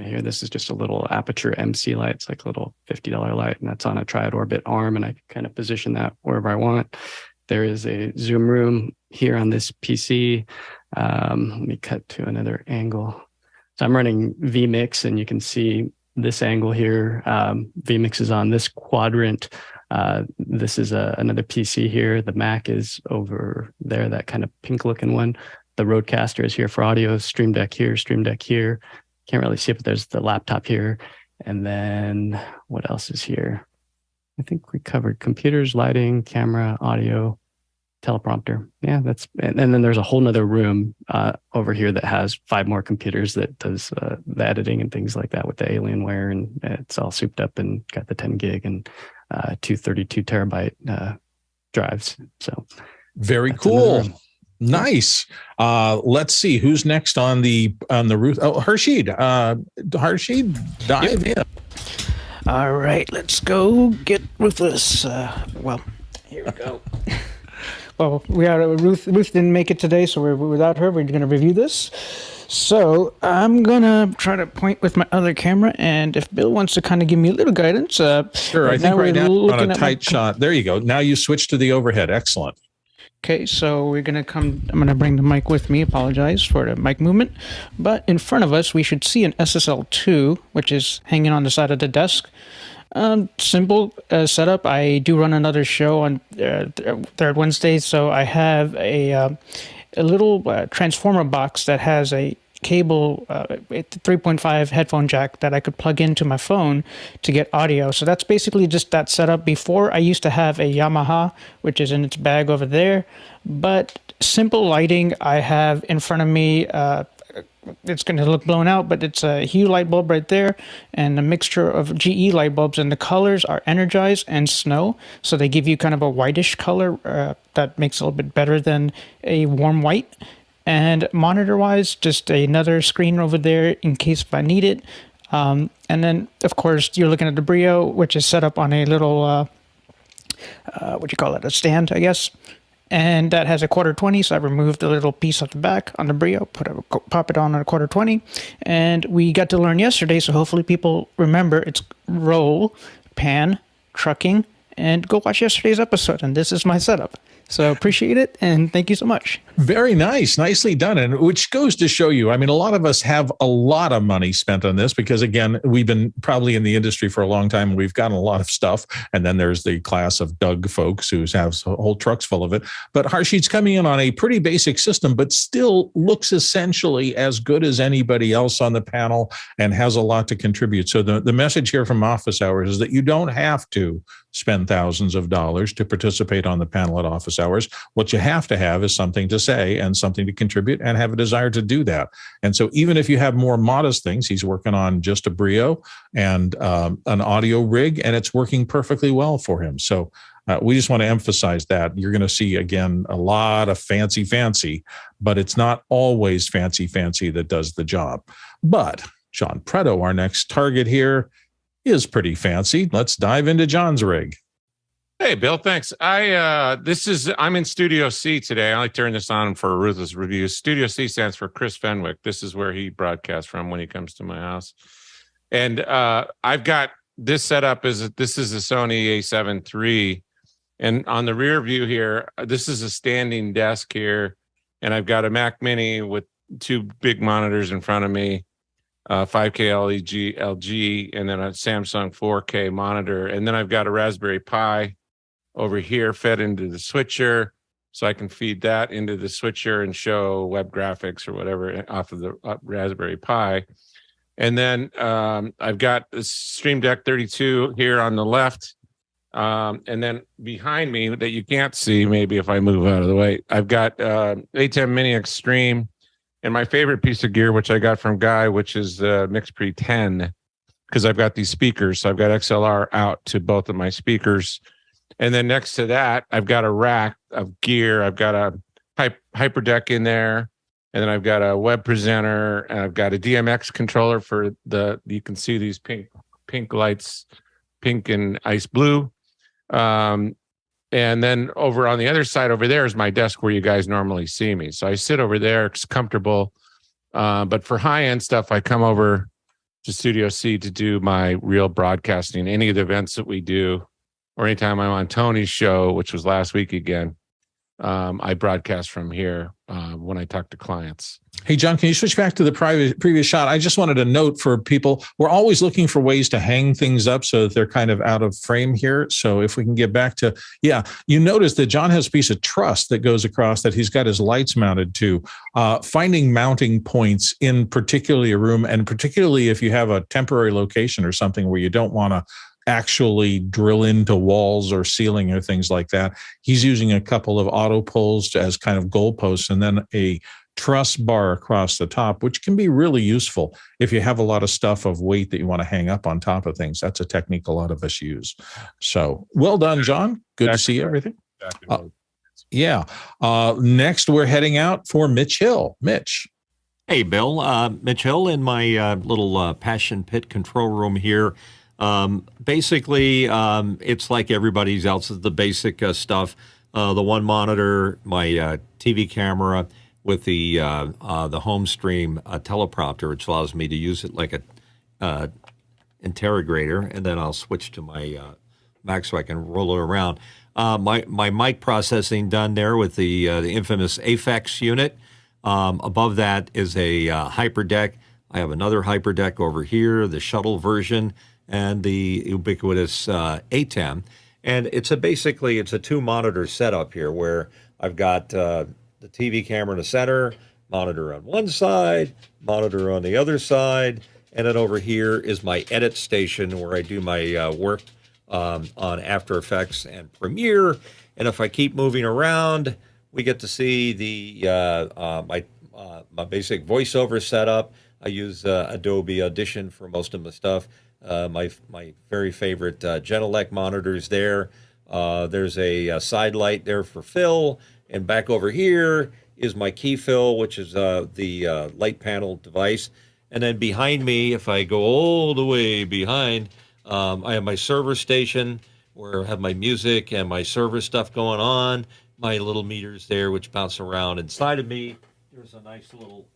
here. This is just a little Aperture MC light. It's like a little $50 light, and that's on a Triad Orbit arm, and I can kind of position that wherever I want. There is a zoom room here on this PC. Let me cut to another angle. So I'm running vMix, and you can see this angle here. vMix is on this quadrant. This is another PC here. The Mac is over there, that kind of pink looking one. The Rodecaster is here for audio. Stream Deck here, Stream Deck here. Can't really see it, but there's the laptop here. And then what else is here? I think we covered computers, lighting, camera, audio, teleprompter. Yeah, and then there's a whole nother room over here that has 5 more computers that does the editing and things like that with the Alienware, and it's all souped up and got the 10 gig and 232 terabyte drives. So very cool. Nice. Let's see who's next on the roof. Oh, Harshid. Harshid, dive in. All right, let's go get Ruthless. Well, here we go. Well, Ruth didn't make it today, so we're without her. We're going to review this. So I'm going to try to point with my other camera, and if Bill wants to kind of give me a little guidance. Sure, I think right now on a tight shot. There you go. Now you switch to the overhead. Excellent. Okay, so I'm going to bring the mic with me. Apologize for the mic movement. But in front of us, we should see an SSL2, which is hanging on the side of the desk. Simple setup. I do run another show on third Wednesday, so I have a little transformer box that has a cable, 3.5 headphone jack that I could plug into my phone to get audio. So that's basically just that setup. Before, I used to have a Yamaha, which is in its bag over there, but simple lighting I have in front of me. It's going to look blown out, but it's a Hue light bulb right there and a mixture of GE light bulbs, and the colors are Energize and Snow. So they give you kind of a whitish color that makes it a little bit better than a warm white. And monitor-wise, just another screen over there in case if I need it. And then, of course, you're looking at the Brio, which is set up on a little, a stand, I guess. And that has a 1/4-20, so I removed the little piece off the back on the Brio, pop it on a 1/4-20. And we got to learn yesterday, so hopefully people remember it's roll, pan, trucking, and go watch yesterday's episode. And this is my setup. So appreciate it. And thank you so much. Very nice. Nicely done. And which goes to show you, I mean, a lot of us have a lot of money spent on this because, again, we've been probably in the industry for a long time. And we've gotten a lot of stuff. And then there's the class of Doug folks who have whole trucks full of it. But Harshit's coming in on a pretty basic system, but still looks essentially as good as anybody else on the panel and has a lot to contribute. So the message here from Office Hours is that you don't have to spend thousands of dollars to participate on the panel at Office Hours. What you have to have is something to say and something to contribute and have a desire to do that. And so even if you have more modest things, he's working on just a Brio and an audio rig, and it's working perfectly well for him. So we just want to emphasize that. You're going to see, again, a lot of fancy, but it's not always fancy that does the job. But John Preto, our next target here, is pretty fancy. Let's dive into John's rig. Hey, Bill, thanks. I'm in Studio C today. I only turned this on for Ruthless Reviews. Studio C stands for Chris Fenwick. This is where he broadcasts from when he comes to my house. And I've got this set up this is a Sony A7 III. And on the rear view here, this is a standing desk here. And I've got a Mac Mini with two big monitors in front of me. 5K LG, and then a Samsung 4K monitor. And then I've got a Raspberry Pi over here fed into the switcher. So I can feed that into the switcher and show web graphics or whatever off of the Raspberry Pi. And then I've got the Stream Deck 32 here on the left. And then behind me that you can't see, maybe if I move out of the way, I've got ATEM Mini Extreme. And my favorite piece of gear, which I got from Guy, which is the MixPre 10, because I've got these speakers. So I've got XLR out to both of my speakers. And then next to that, I've got a rack of gear. I've got a HyperDeck in there. And then I've got a web presenter. And I've got a DMX controller for you can see these pink lights, pink and ice blue. And then over on the other side over there is my desk where you guys normally see me. So I sit over there. It's comfortable. But for high-end stuff, I come over to Studio C to do my real broadcasting. Any of the events that we do, or anytime I'm on Tony's show, which was last week again, I broadcast from here when I talk to clients. Hey, John, can you switch back to the previous shot? I just wanted to note for people, we're always looking for ways to hang things up so that they're kind of out of frame here. So if we can get back to, you notice that John has a piece of truss that goes across that he's got his lights mounted to. Finding mounting points in particularly a room, and particularly if you have a temporary location or something where you don't want to actually drill into walls or ceiling or things like that. He's using a couple of auto pulls as kind of goalposts and then a truss bar across the top, which can be really useful if you have a lot of stuff of weight that you want to hang up on top of things. That's a technique a lot of us use. So well done, John. Good to see everything. Next, we're heading out for Mitch Hill. Mitch. Hey, Bill. Mitch Hill in my little Passion Pit control room here. Basically, it's like everybody's else. The basic stuff. The one monitor, my TV camera with the home stream teleprompter, which allows me to use it like a interrogator, and then I'll switch to my Mac so I can roll it around. My mic processing done there with the infamous Aphex unit. Above that is a HyperDeck. I have another HyperDeck over here, the shuttle version, and the ubiquitous ATEM. And it's basically a two-monitor setup here where I've got the TV camera in the center, monitor on one side, monitor on the other side, and then over here is my edit station where I do my work on After Effects and Premiere. And if I keep moving around, we get to see my basic voiceover setup. I use Adobe Audition for most of my stuff. My very favorite Genelec monitors there. There's a side light there for fill, and back over here is my key fill, which is the light panel device. And then behind me, if I go all the way behind, I have my server station where I have my music and my server stuff going on. My little meters there, which bounce around inside of me. There's a nice little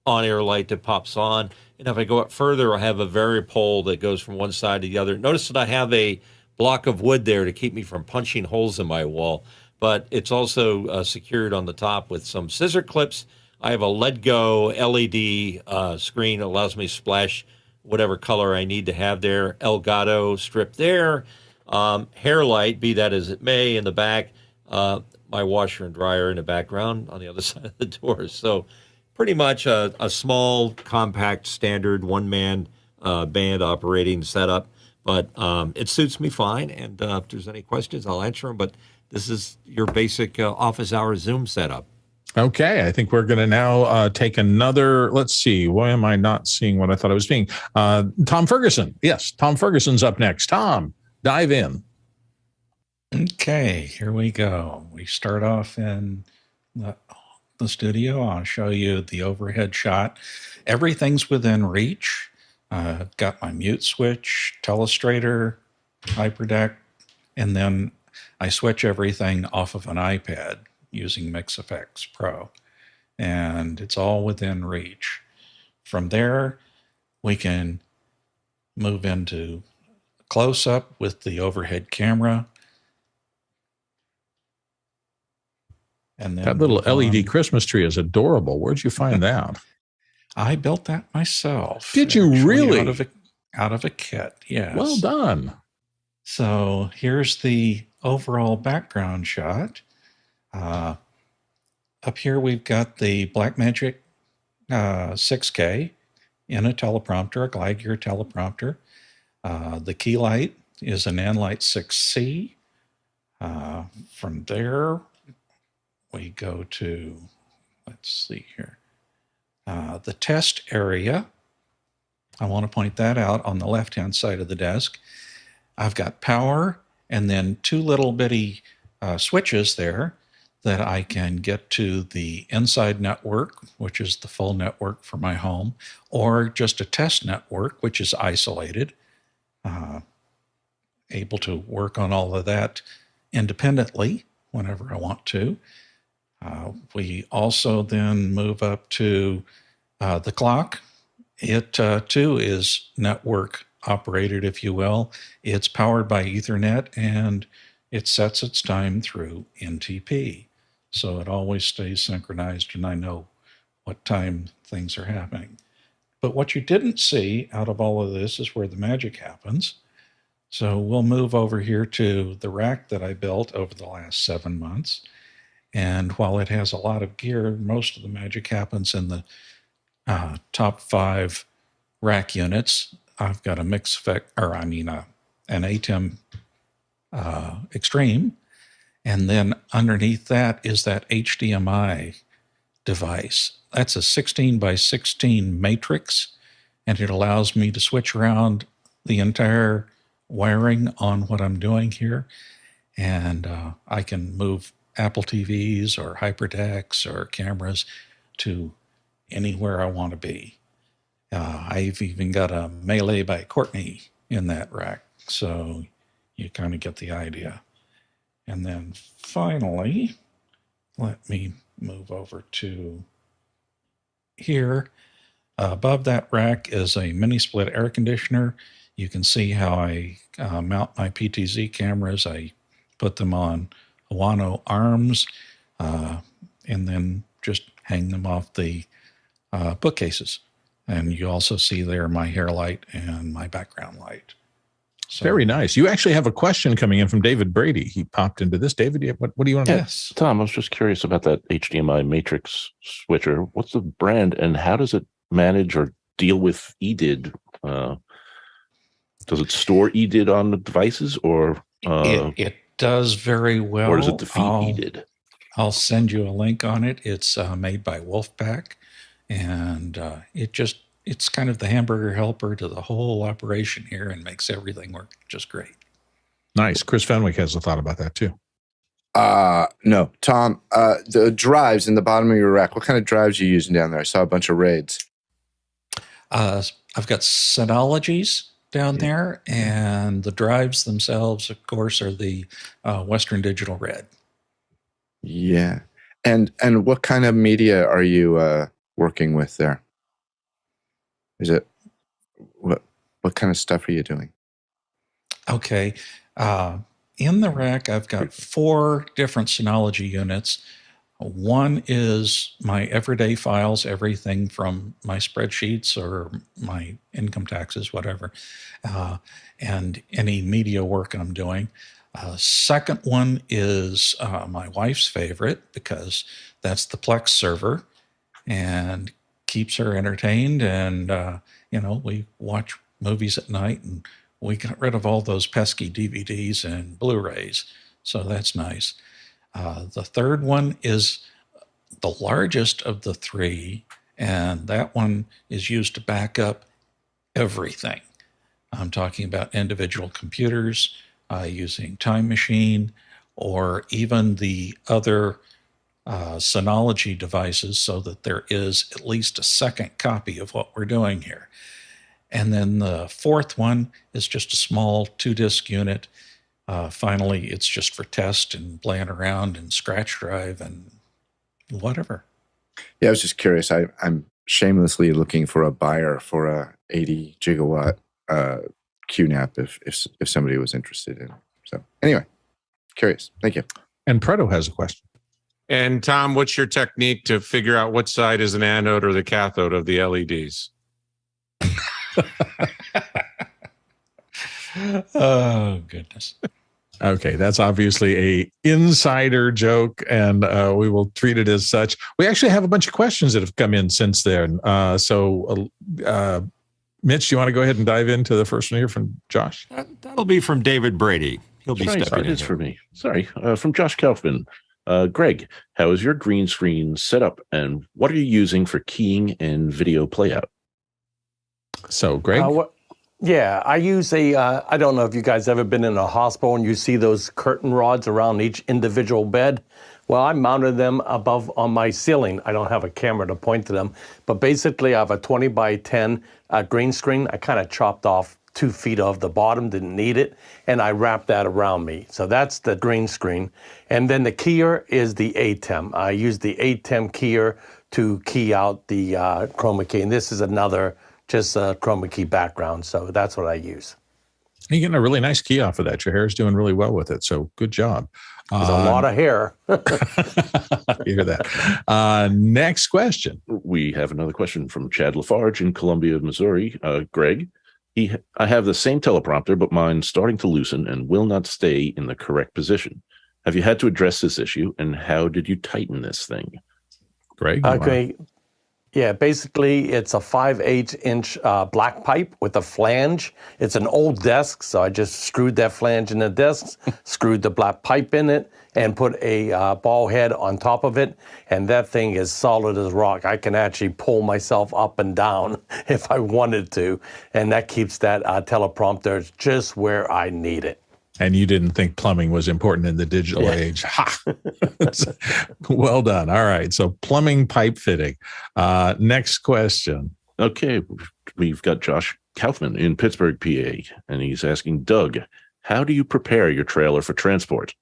on-air light that pops on. And if I go up further, I have a Varipole that goes from one side to the other. Notice that I have a block of wood there to keep me from punching holes in my wall. But it's also secured on the top with some scissor clips. I have a LEDGO LED screen that allows me to splash whatever color I need to have there. Elgato strip there. Hair light, be that as it may, in the back. My washer and dryer in the background on the other side of the door. So pretty much a small, compact, standard one-man band operating setup. But it suits me fine. And if there's any questions, I'll answer them. But this is your basic office hours Zoom setup. Okay, I think we're going to now take another. Let's see. Why am I not seeing what I thought I was seeing? Tom Ferguson. Yes, Tom Ferguson's up next. Tom, dive in. Okay, here we go. We start off in the studio. I'll show you the overhead shot. Everything's within reach. Got my mute switch, telestrator, HyperDeck, and then I switch everything off of an iPad using MixFX Pro, and it's all within reach. From there, we can move into close-up with the overhead camera. And then that little LED Christmas tree is adorable. Where'd you find that? I built that myself. Did you really? Out of a kit, yes. Well done. So here's the overall background shot. Up here we've got the Blackmagic 6K in a teleprompter, a glide gear teleprompter. The key light is an Anlight 6C. From there, we go to, let's see here, the test area. I want to point that out on the left-hand side of the desk. I've got power and then two little bitty switches there that I can get to the inside network, which is the full network for my home, or just a test network, which is isolated. Able to work on all of that independently whenever I want to. We also then move up to the clock. It too is network operated, if you will. It's powered by Ethernet and it sets its time through NTP. So it always stays synchronized and I know what time things are happening. But what you didn't see out of all of this is where the magic happens. So we'll move over here to the rack that I built over the last 7 months. And while it has a lot of gear, most of the magic happens in the top 5 rack units. I've got a an ATEM Extreme. And then underneath that is that HDMI device. That's a 16 by 16 matrix, and it allows me to switch around the entire wiring on what I'm doing here. And I can move Apple TVs or HyperDecks or cameras to anywhere I want to be. I've even got a Melee by Courtney in that rack, so you kind of get the idea. And then finally, let me move over to here. Above that rack is a mini split air conditioner. You can see how I mount my PTZ cameras. I put them on Awano arms and then just hang them off the bookcases. And you also see there my hair light and my background light. So, very nice. You actually have a question coming in from David Brady. He popped into this. David, what do you want to Yes, Tom, I was just curious about that HDMI matrix switcher. What's the brand and how does it manage or deal with EDID? Does it store EDID on the devices or? It does very well. Or does it defeat EDID? I'll send you a link on it. It's made by Wolfpack, and it's kind of the hamburger helper to the whole operation here and makes everything work just great. Nice. Chris Fenwick has a thought about that too. No, Tom, the drives in the bottom of your rack, what kind of drives are you using down there? I saw a bunch of RAIDs. I've got Synologies down there, and the drives themselves, of course, are the Western Digital Red. Yeah. And what kind of media are you working with there? Is it what kind of stuff are you doing? Okay. In the rack, I've got 4 different Synology units. One is my everyday files, everything from my spreadsheets or my income taxes, whatever, and any media work I'm doing. Second one is my wife's favorite because that's the Plex server and keeps her entertained. And, we watch movies at night, and we got rid of all those pesky DVDs and Blu-rays. So that's nice. The third one is the largest of the 3, and that one is used to back up everything. I'm talking about individual computers, using Time Machine, or even the other Synology devices, so that there is at least a second copy of what we're doing here. And then the fourth one is just a small 2-disc unit. Finally, it's just for test and playing around and scratch drive and whatever. Yeah, I was just curious. I'm shamelessly looking for a buyer for a 80 gigawatt QNAP if somebody was interested in. So anyway, curious. Thank you. And Preto has a question. And Tom, what's your technique to figure out what side is an anode or the cathode of the LEDs? Oh, goodness. Okay, that's obviously a insider joke, and we will treat it as such. We actually have a bunch of questions that have come in since then. So, Mitch, do you want to go ahead and dive into the first one here from Josh? That'll be from David Brady. He'll be stepping in. It's for me. Sorry, from Josh Kaufman. Greg, how is your green screen set up, and what are you using for keying and video playout? So, Greg? Yeah, I use I don't know if you guys ever been in a hospital and you see those curtain rods around each individual bed. Well, I mounted them above on my ceiling. I don't have a camera to point to them, but basically I have a 20 by 10 green screen. I kind of chopped off 2 feet of the bottom, didn't need it, and I wrapped that around me. So that's the green screen. And then the keyer is the ATEM. I use the ATEM keyer to key out the chroma key, and this is another just a chroma key background. So that's what I use. You're getting a really nice key off of that. Your hair is doing really well with it. So good job. There's a lot of hair. You hear that. Next question. We have another question from Chad Lafarge in Columbia, Missouri. Greg, I have the same teleprompter, but mine's starting to loosen and will not stay in the correct position. Have you had to address this issue, and how did you tighten this thing? Greg? Okay. Yeah, basically it's a 5/8 inch black pipe with a flange. It's an old desk, so I just screwed that flange in the desk, screwed the black pipe in it, and put a ball head on top of it. And that thing is solid as rock. I can actually pull myself up and down if I wanted to. And that keeps that teleprompter just where I need it. And you didn't think plumbing was important in the digital age. Ha! Well done. All right. So plumbing pipe fitting. Next question. Okay. We've got Josh Kaufman in Pittsburgh, PA, and he's asking, Doug, how do you prepare your trailer for transport?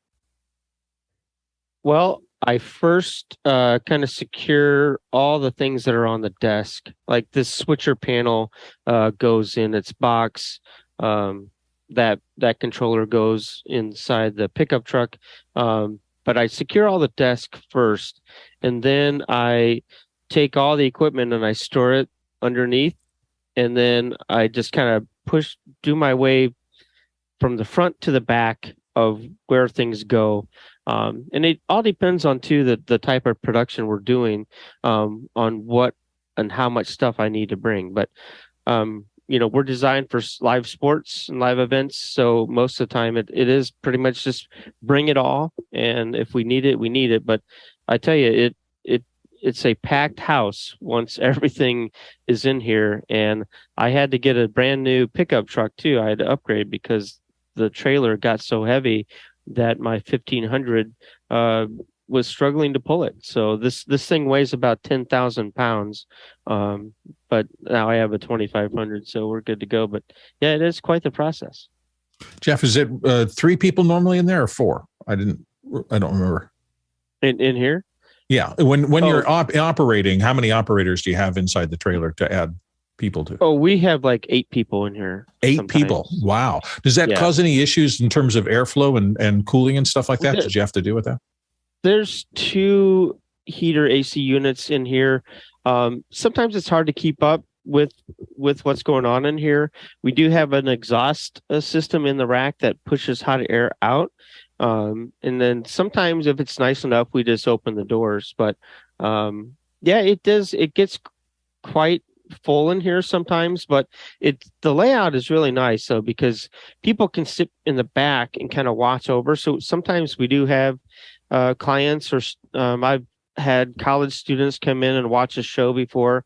Well, I first kind of secure all the things that are on the desk. Like this switcher panel goes in its box. That controller goes inside the pickup truck. But I secure all the desk first, and then I take all the equipment and I store it underneath, and then I just kind of do my way from the front to the back of where things go. And it all depends on the type of production we're doing, on what and how much stuff I need to bring. But we're designed for live sports and live events, so most of the time it is pretty much just bring it all, and if we need it, we need it. But I tell you, it's a packed house once everything is in here, and I had to get a brand new pickup truck too. I had to upgrade because the trailer got so heavy that my 1500 was struggling to pull it. So this thing weighs about 10,000 pounds. But now I have a 2500, so we're good to go. But yeah, it is quite the process. Jeff, is it 3 people normally in there or 4? I don't remember. In here? Yeah. When you're operating, how many operators do you have inside the trailer to add? people do? Oh, we have like 8 people in here. 8 sometimes. people. Wow. Does that Yeah. cause any issues in terms of airflow and cooling and stuff like that? Did you have to deal with that? There's 2 heater AC units in here. Sometimes it's hard to keep up with what's going on in here. We do have an exhaust system in the rack that pushes hot air out. And then sometimes if it's nice enough, we just open the doors. But yeah, it gets quite full in here sometimes, but the layout is really nice. So because people can sit in the back and kind of watch over. So sometimes we do have clients or I've had college students come in and watch a show before.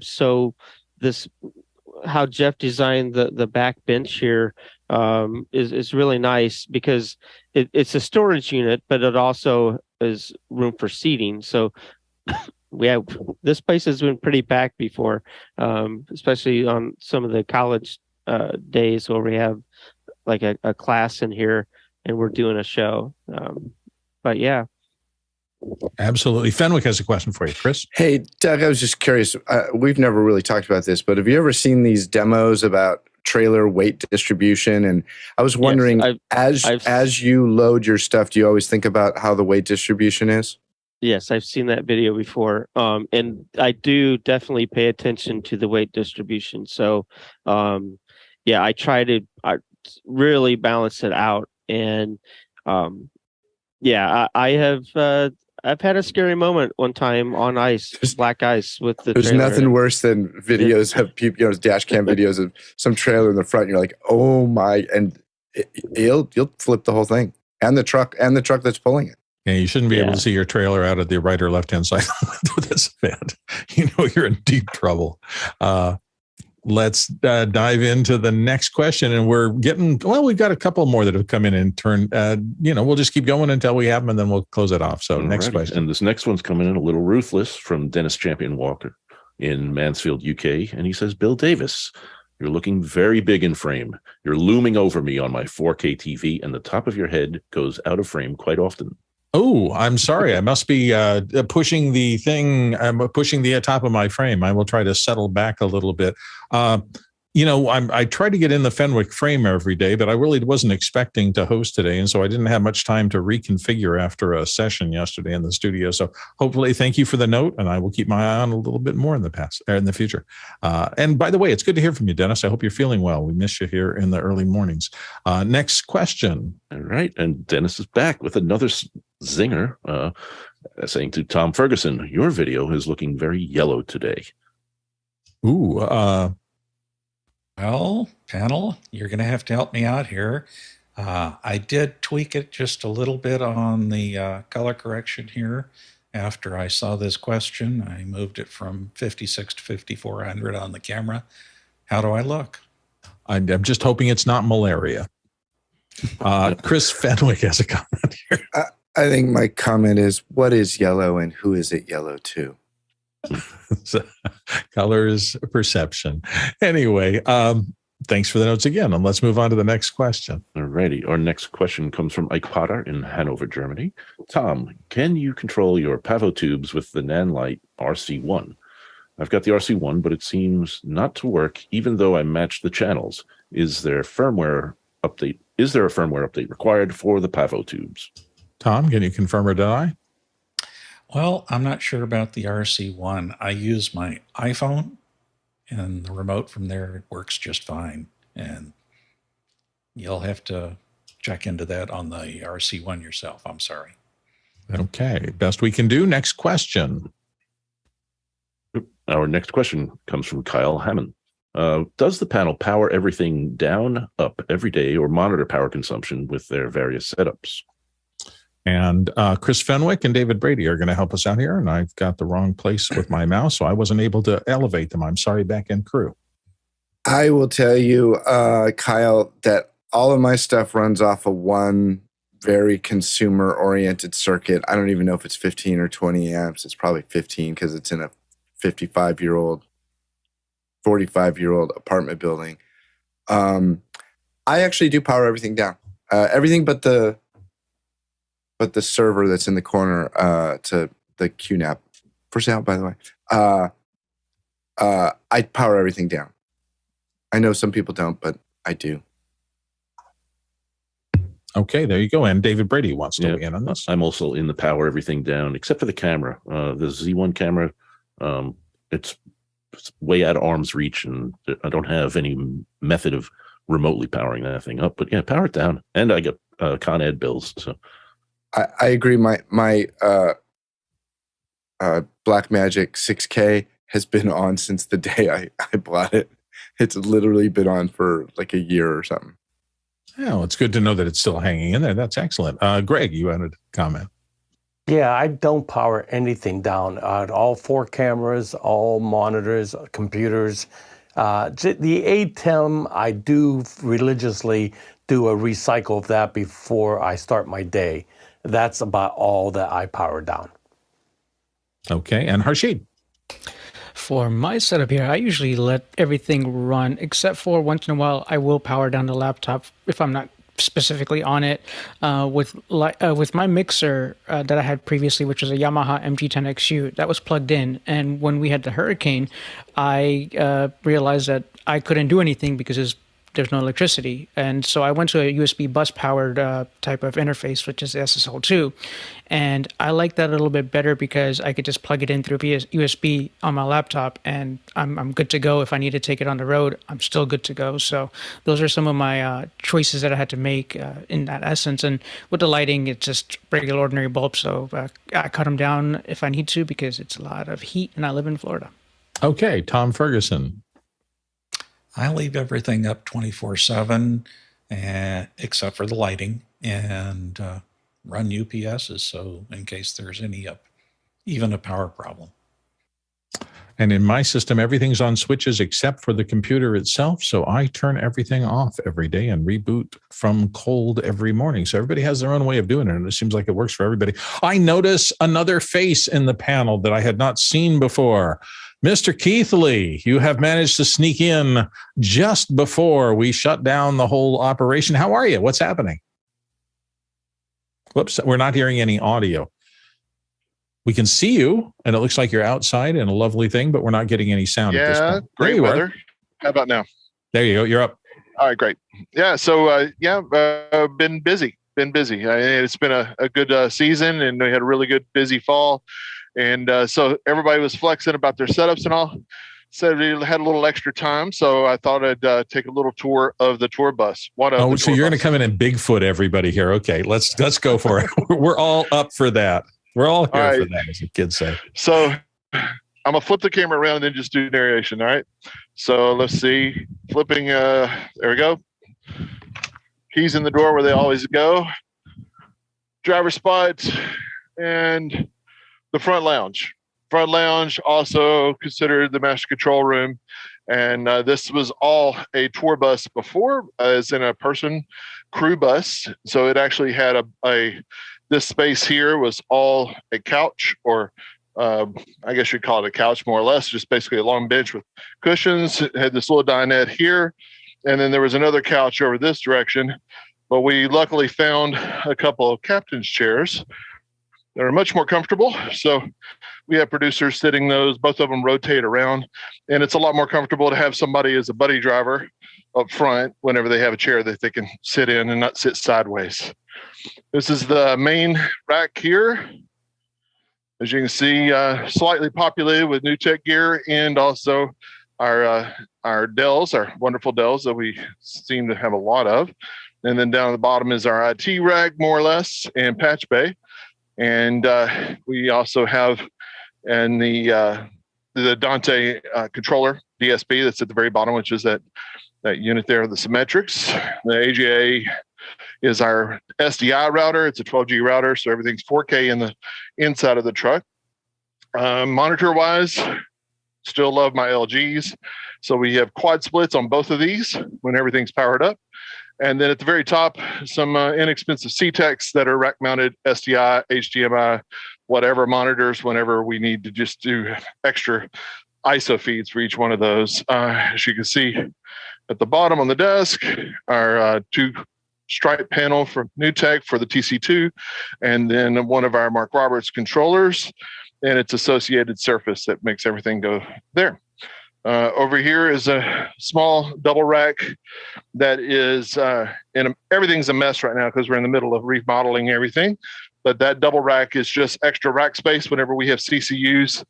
So this, how Jeff designed the back bench here is really nice because it's a storage unit, but it also is room for seating. So this place has been pretty packed before, especially on some of the college days where we have like a class in here and we're doing a show. But yeah. Absolutely. Fenwick has a question for you, Chris. Hey, Doug, I was just curious. We've never really talked about this, but have you ever seen these demos about trailer weight distribution? And I was wondering, yes, as you load your stuff, do you always think about how the weight distribution is? Yes, I've seen that video before. And I do definitely pay attention to the weight distribution. So, yeah, I try to really balance it out. And yeah, I have I've had a scary moment one time on ice, black ice with the There's trailer. nothing worse than videos of people, dash cam videos of some trailer in the front. And you're like, oh my, and you'll flip the whole thing and the truck that's pulling it. Yeah, you shouldn't be able to see your trailer out of the right or left-hand side with this event. You know you're in deep trouble. Let's dive into the next question. And we've got a couple more that have come in and turn, we'll just keep going until we have them and then we'll close it off. So next question. And this next one's coming in a little ruthless from Dennis Champion Walker in Mansfield, UK. And he says, Bill Davis, you're looking very big in frame. You're looming over me on my 4K TV and the top of your head goes out of frame quite often. Oh, I'm sorry. I must be pushing the thing. I'm pushing the top of my frame. I will try to settle back a little bit. I try to get in the Fenwick frame every day, but I really wasn't expecting to host today. And so I didn't have much time to reconfigure after a session yesterday in the studio. So hopefully, thank you for the note. And I will keep my eye on a little bit more in the future. And by the way, it's good to hear from you, Dennis. I hope you're feeling well. We miss you here in the early mornings. Next question. All right. And Dennis is back with another zinger, saying to Tom Ferguson, your video is looking very yellow today. Ooh, well, panel, you're going to have to help me out here. I did tweak it just a little bit on the color correction here. After I saw this question, I moved it from 56 to 5400 on the camera. How do I look? I'm just hoping it's not malaria. Chris Fenwick has a comment here. I think my comment is, what is yellow and who is it yellow to? Color is perception. Anyway, thanks for the notes again. And let's move on to the next question. All righty. Our next question comes from Ike Potter in Hanover, Germany. Tom, can you control your Pavo tubes with the Nanlite RC1? I've got the RC1, but it seems not to work even though I matched the channels. Is there a firmware update required for the Pavo tubes? Tom, can you confirm or deny? Well, I'm not sure about the RC1. I use my iPhone, and the remote from there works just fine. And you'll have to check into that on the RC1 yourself. I'm sorry. Okay, best we can do. Next question. Our next question comes from Kyle Hammond. Does the panel power everything down, up every day, or monitor power consumption with their various setups? And Chris Fenwick and David Brady are going to help us out here. And I've got the wrong place with my mouse, so I wasn't able to elevate them. I'm sorry, back end crew. I will tell you, Kyle, that all of my stuff runs off of one very consumer-oriented circuit. I don't even know if it's 15 or 20 amps. It's probably 15 because it's in a 55-year-old, 45-year-old apartment building. I actually do power everything down. Everything but the server that's in the corner to the QNAP. For sale, by the way. I power everything down. I know some people don't, but I do. Okay, there you go. And David Brady wants to weigh in on this. I'm also in the power everything down, except for the camera. The Z1 camera, it's way out of arm's reach, and I don't have any method of remotely powering that thing up. But yeah, power it down. And I get Con Ed bills. So I agree. My Blackmagic 6K has been on since the day I bought it. It's literally been on for like a year or something. Oh, it's good to know that it's still hanging in there. That's excellent. Greg, you had a comment. Yeah, I don't power anything down. All 4 cameras, all monitors, computers. The ATEM, I do religiously do a recycle of that before I start my day. That's about all that I power down. Okay, and Harshid? For my setup here, I usually let everything run, except for once in a while, I will power down the laptop if I'm not specifically on it. With my mixer that I had previously, which was a Yamaha MG10XU, that was plugged in. And when we had the hurricane, I realized that I couldn't do anything because there's no electricity. And so I went to a USB bus powered type of interface, which is the SSL2. And I like that a little bit better because I could just plug it in through USB on my laptop and I'm good to go. If I need to take it on the road, I'm still good to go. So those are some of my choices that I had to make in that essence. And with the lighting, it's just regular ordinary bulbs. So I cut them down if I need to because it's a lot of heat and I live in Florida. Okay, Tom Ferguson. I leave everything up 24/7, except for the lighting, and run UPSs. So in case there's even a power problem. And in my system, everything's on switches except for the computer itself. So I turn everything off every day and reboot from cold every morning. So everybody has their own way of doing it. And it seems like it works for everybody. I notice another face in the panel that I had not seen before. Mr. Keith Lee, you have managed to sneak in just before we shut down the whole operation. How are you? What's happening? Whoops, we're not hearing any audio. We can see you, and it looks like you're outside and a lovely thing, but we're not getting any sound at this point. Great weather. How about now? There you go. You're up. All right, great. Yeah, so, been busy. It's been a good season, and we had a really good, busy fall. And so everybody was flexing about their setups and all. So we had a little extra time, so I thought I'd take a little tour of the tour bus. So you're going to come in and Bigfoot everybody here. Okay, let's go for it. We're all up for that. We're all here for that, as the kids say. So I'm going to flip the camera around and then just do narration, all right? So let's see. Flipping, there we go. Keys in the door where they always go. Driver spot and the front lounge. Front lounge, also considered the master control room. And this was all a tour bus before, as in a person crew bus. So it actually had this space here was all a couch, or I guess you'd call it a couch more or less, just basically a long bench with cushions. It had this little dinette here. And then there was another couch over this direction. But we luckily found a couple of captain's chairs that are much more comfortable. So we have producers sitting those, both of them rotate around, and it's a lot more comfortable to have somebody as a buddy driver up front whenever they have a chair that they can sit in and not sit sideways. This is the main rack here. As you can see, slightly populated with NewTek gear and also our Dells, our wonderful Dells that we seem to have a lot of. And then down at the bottom is our IT rack, more or less, and patch bay. And we also have the Dante controller, DSP, that's at the very bottom, which is that unit there, the Symmetrics. The AGA is our SDI router. It's a 12G router, so everything's 4K in the inside of the truck. Monitor-wise, still love my LGs. So we have quad splits on both of these when everything's powered up. And then at the very top, some inexpensive CTEX that are rack-mounted SDI, HDMI, whatever monitors whenever we need to just do extra ISO feeds for each one of those. As you can see at the bottom on the desk, our two stripe panel from NewTek for the TC2, and then one of our Mark Roberts controllers and its associated surface that makes everything go there. Over here is a small double rack that is everything's a mess right now because we're in the middle of remodeling everything. But that double rack is just extra rack space whenever we have CCUs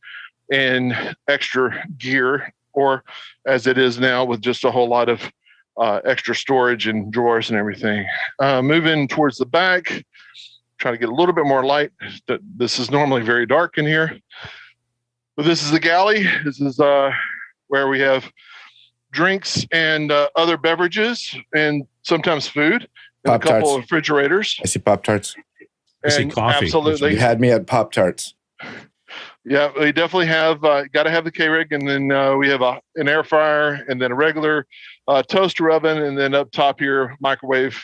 and extra gear, or as it is now with just a whole lot of extra storage and drawers and everything. Moving towards the back, trying to get a little bit more light. This is normally very dark in here. But this is the galley. This is where we have drinks and other beverages and sometimes food and a couple of refrigerators. I see Pop-Tarts. I see coffee. Absolutely. You had me at Pop-Tarts. Yeah, we definitely have got to have the K-Rig, and then we have an air fryer, and then a regular toaster oven, and then up top here, microwave,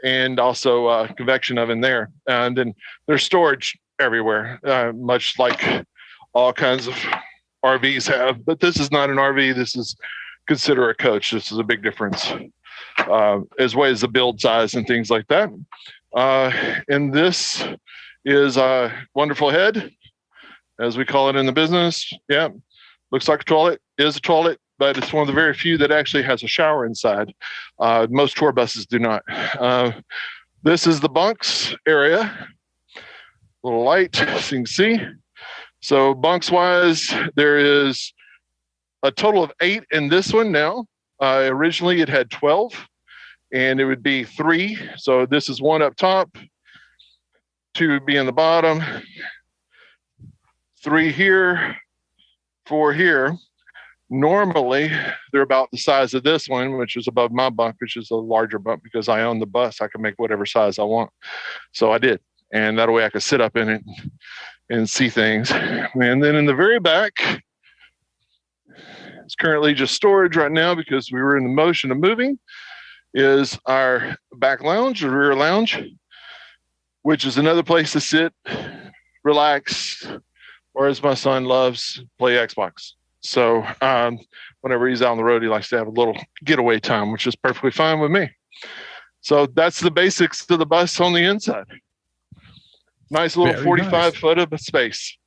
and also a convection oven there. And then there's storage everywhere, much like all kinds of RVs have. But this is not an RV. This is consider a coach. This is a big difference, as well as the build size and things like that. And this is a wonderful head, as we call it in the business. Yeah, looks like a toilet, is a toilet, but it's one of the very few that actually has a shower inside. Most tour buses do not. This is the bunks area. A little light, so you can see. So bunks wise, there is a total of 8 in this one now. Originally it had 12, and it would be 3. So this is 1 up top, 2 would be in the bottom, 3 here, 4 here. Normally, they're about the size of this one, which is above my bunk, which is a larger bunk because I own the bus. I can make whatever size I want. So I did. And that way I could sit up in it and see things. And then in the very back, it's currently just storage right now because we were in the motion of moving, is our back lounge, or rear lounge, which is another place to sit, relax, or as my son loves, play Xbox. So whenever he's out on the road, he likes to have a little getaway time, which is perfectly fine with me. So that's the basics to the bus on the inside. Nice little 45-foot of space.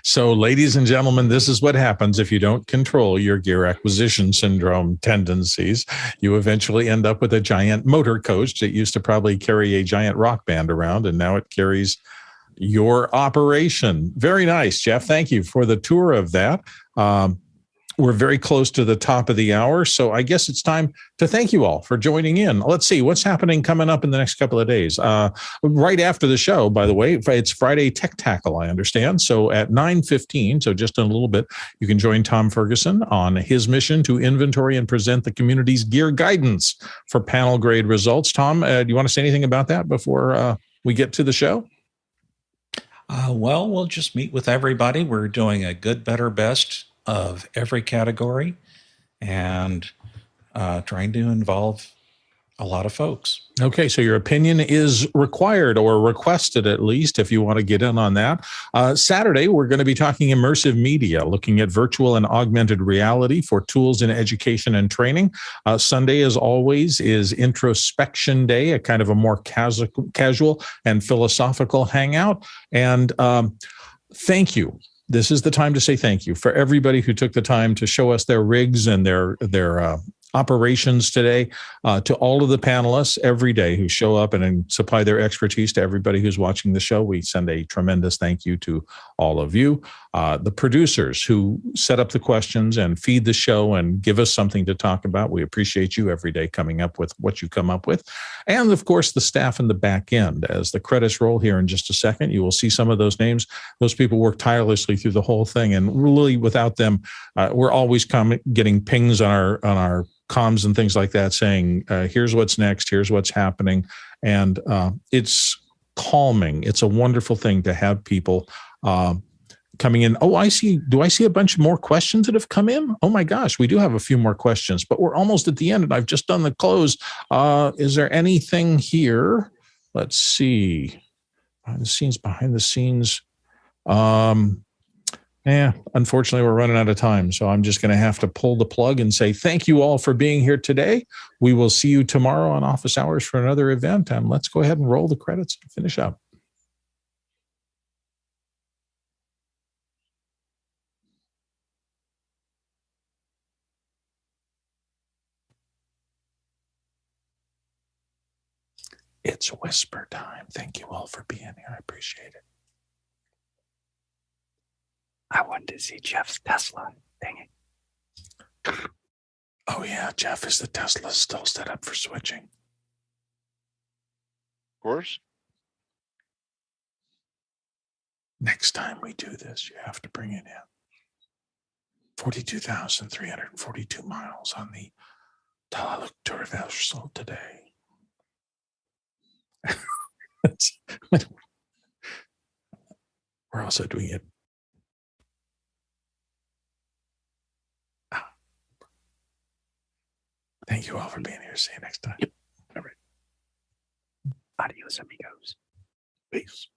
So, ladies and gentlemen, this is what happens if you don't control your gear acquisition syndrome tendencies. You eventually end up with a giant motor coach that used to probably carry a giant rock band around, and now it carries your operation. Very nice, Jeff. Thank you for the tour of that. We're very close to the top of the hour, so I guess it's time to thank you all for joining in. Let's see what's happening coming up in the next couple of days. Right after the show, by the way, it's Friday Tech Tackle, I understand. So at 9:15, so just in a little bit, you can join Tom Ferguson on his mission to inventory and present the community's gear guidance for panel grade results. Tom, do you want to say anything about that before we get to the show? Well, we'll just meet with everybody. We're doing a good, better, best of every category and trying to involve a lot of folks. Okay, so your opinion is required or requested, at least, if you want to get in on that. Saturday, we're going to be talking immersive media, looking at virtual and augmented reality for tools in education and training. Sunday, as always, is introspection day, a kind of a more casual and philosophical hangout. And thank you. This is the time to say thank you for everybody who took the time to show us their rigs and their operations today, to all of the panelists every day who show up and supply their expertise to everybody who's watching the show. We send a tremendous thank you to all of you. The producers who set up the questions and feed the show and give us something to talk about. We appreciate you every day coming up with what you come up with. And of course, the staff in the back end. As the credits roll here in just a second, you will see some of those names. Those people work tirelessly through the whole thing. And really, without them, we're always getting pings on our comms and things like that saying, here's what's next, here's what's happening. And it's calming. It's a wonderful thing to have people coming in. Oh, I see. Do I see a bunch more questions that have come in? Oh my gosh, we do have a few more questions, but we're almost at the end and I've just done the close. Is there anything here? Let's see. Behind the scenes. Unfortunately, we're running out of time. So I'm just going to have to pull the plug and say thank you all for being here today. We will see you tomorrow on Office Hours for another event. And let's go ahead and roll the credits and finish up. It's whisper time. Thank you all for being here. I appreciate it. I wanted to see Jeff's Tesla. Dang it. Oh, yeah. Jeff, is the Tesla still set up for switching? Of course. Next time we do this, you have to bring it in. 42,342 miles on the Talaluk Traversal today. We're also doing it. Thank you all for being here. See you next time. Adios, amigos. Peace.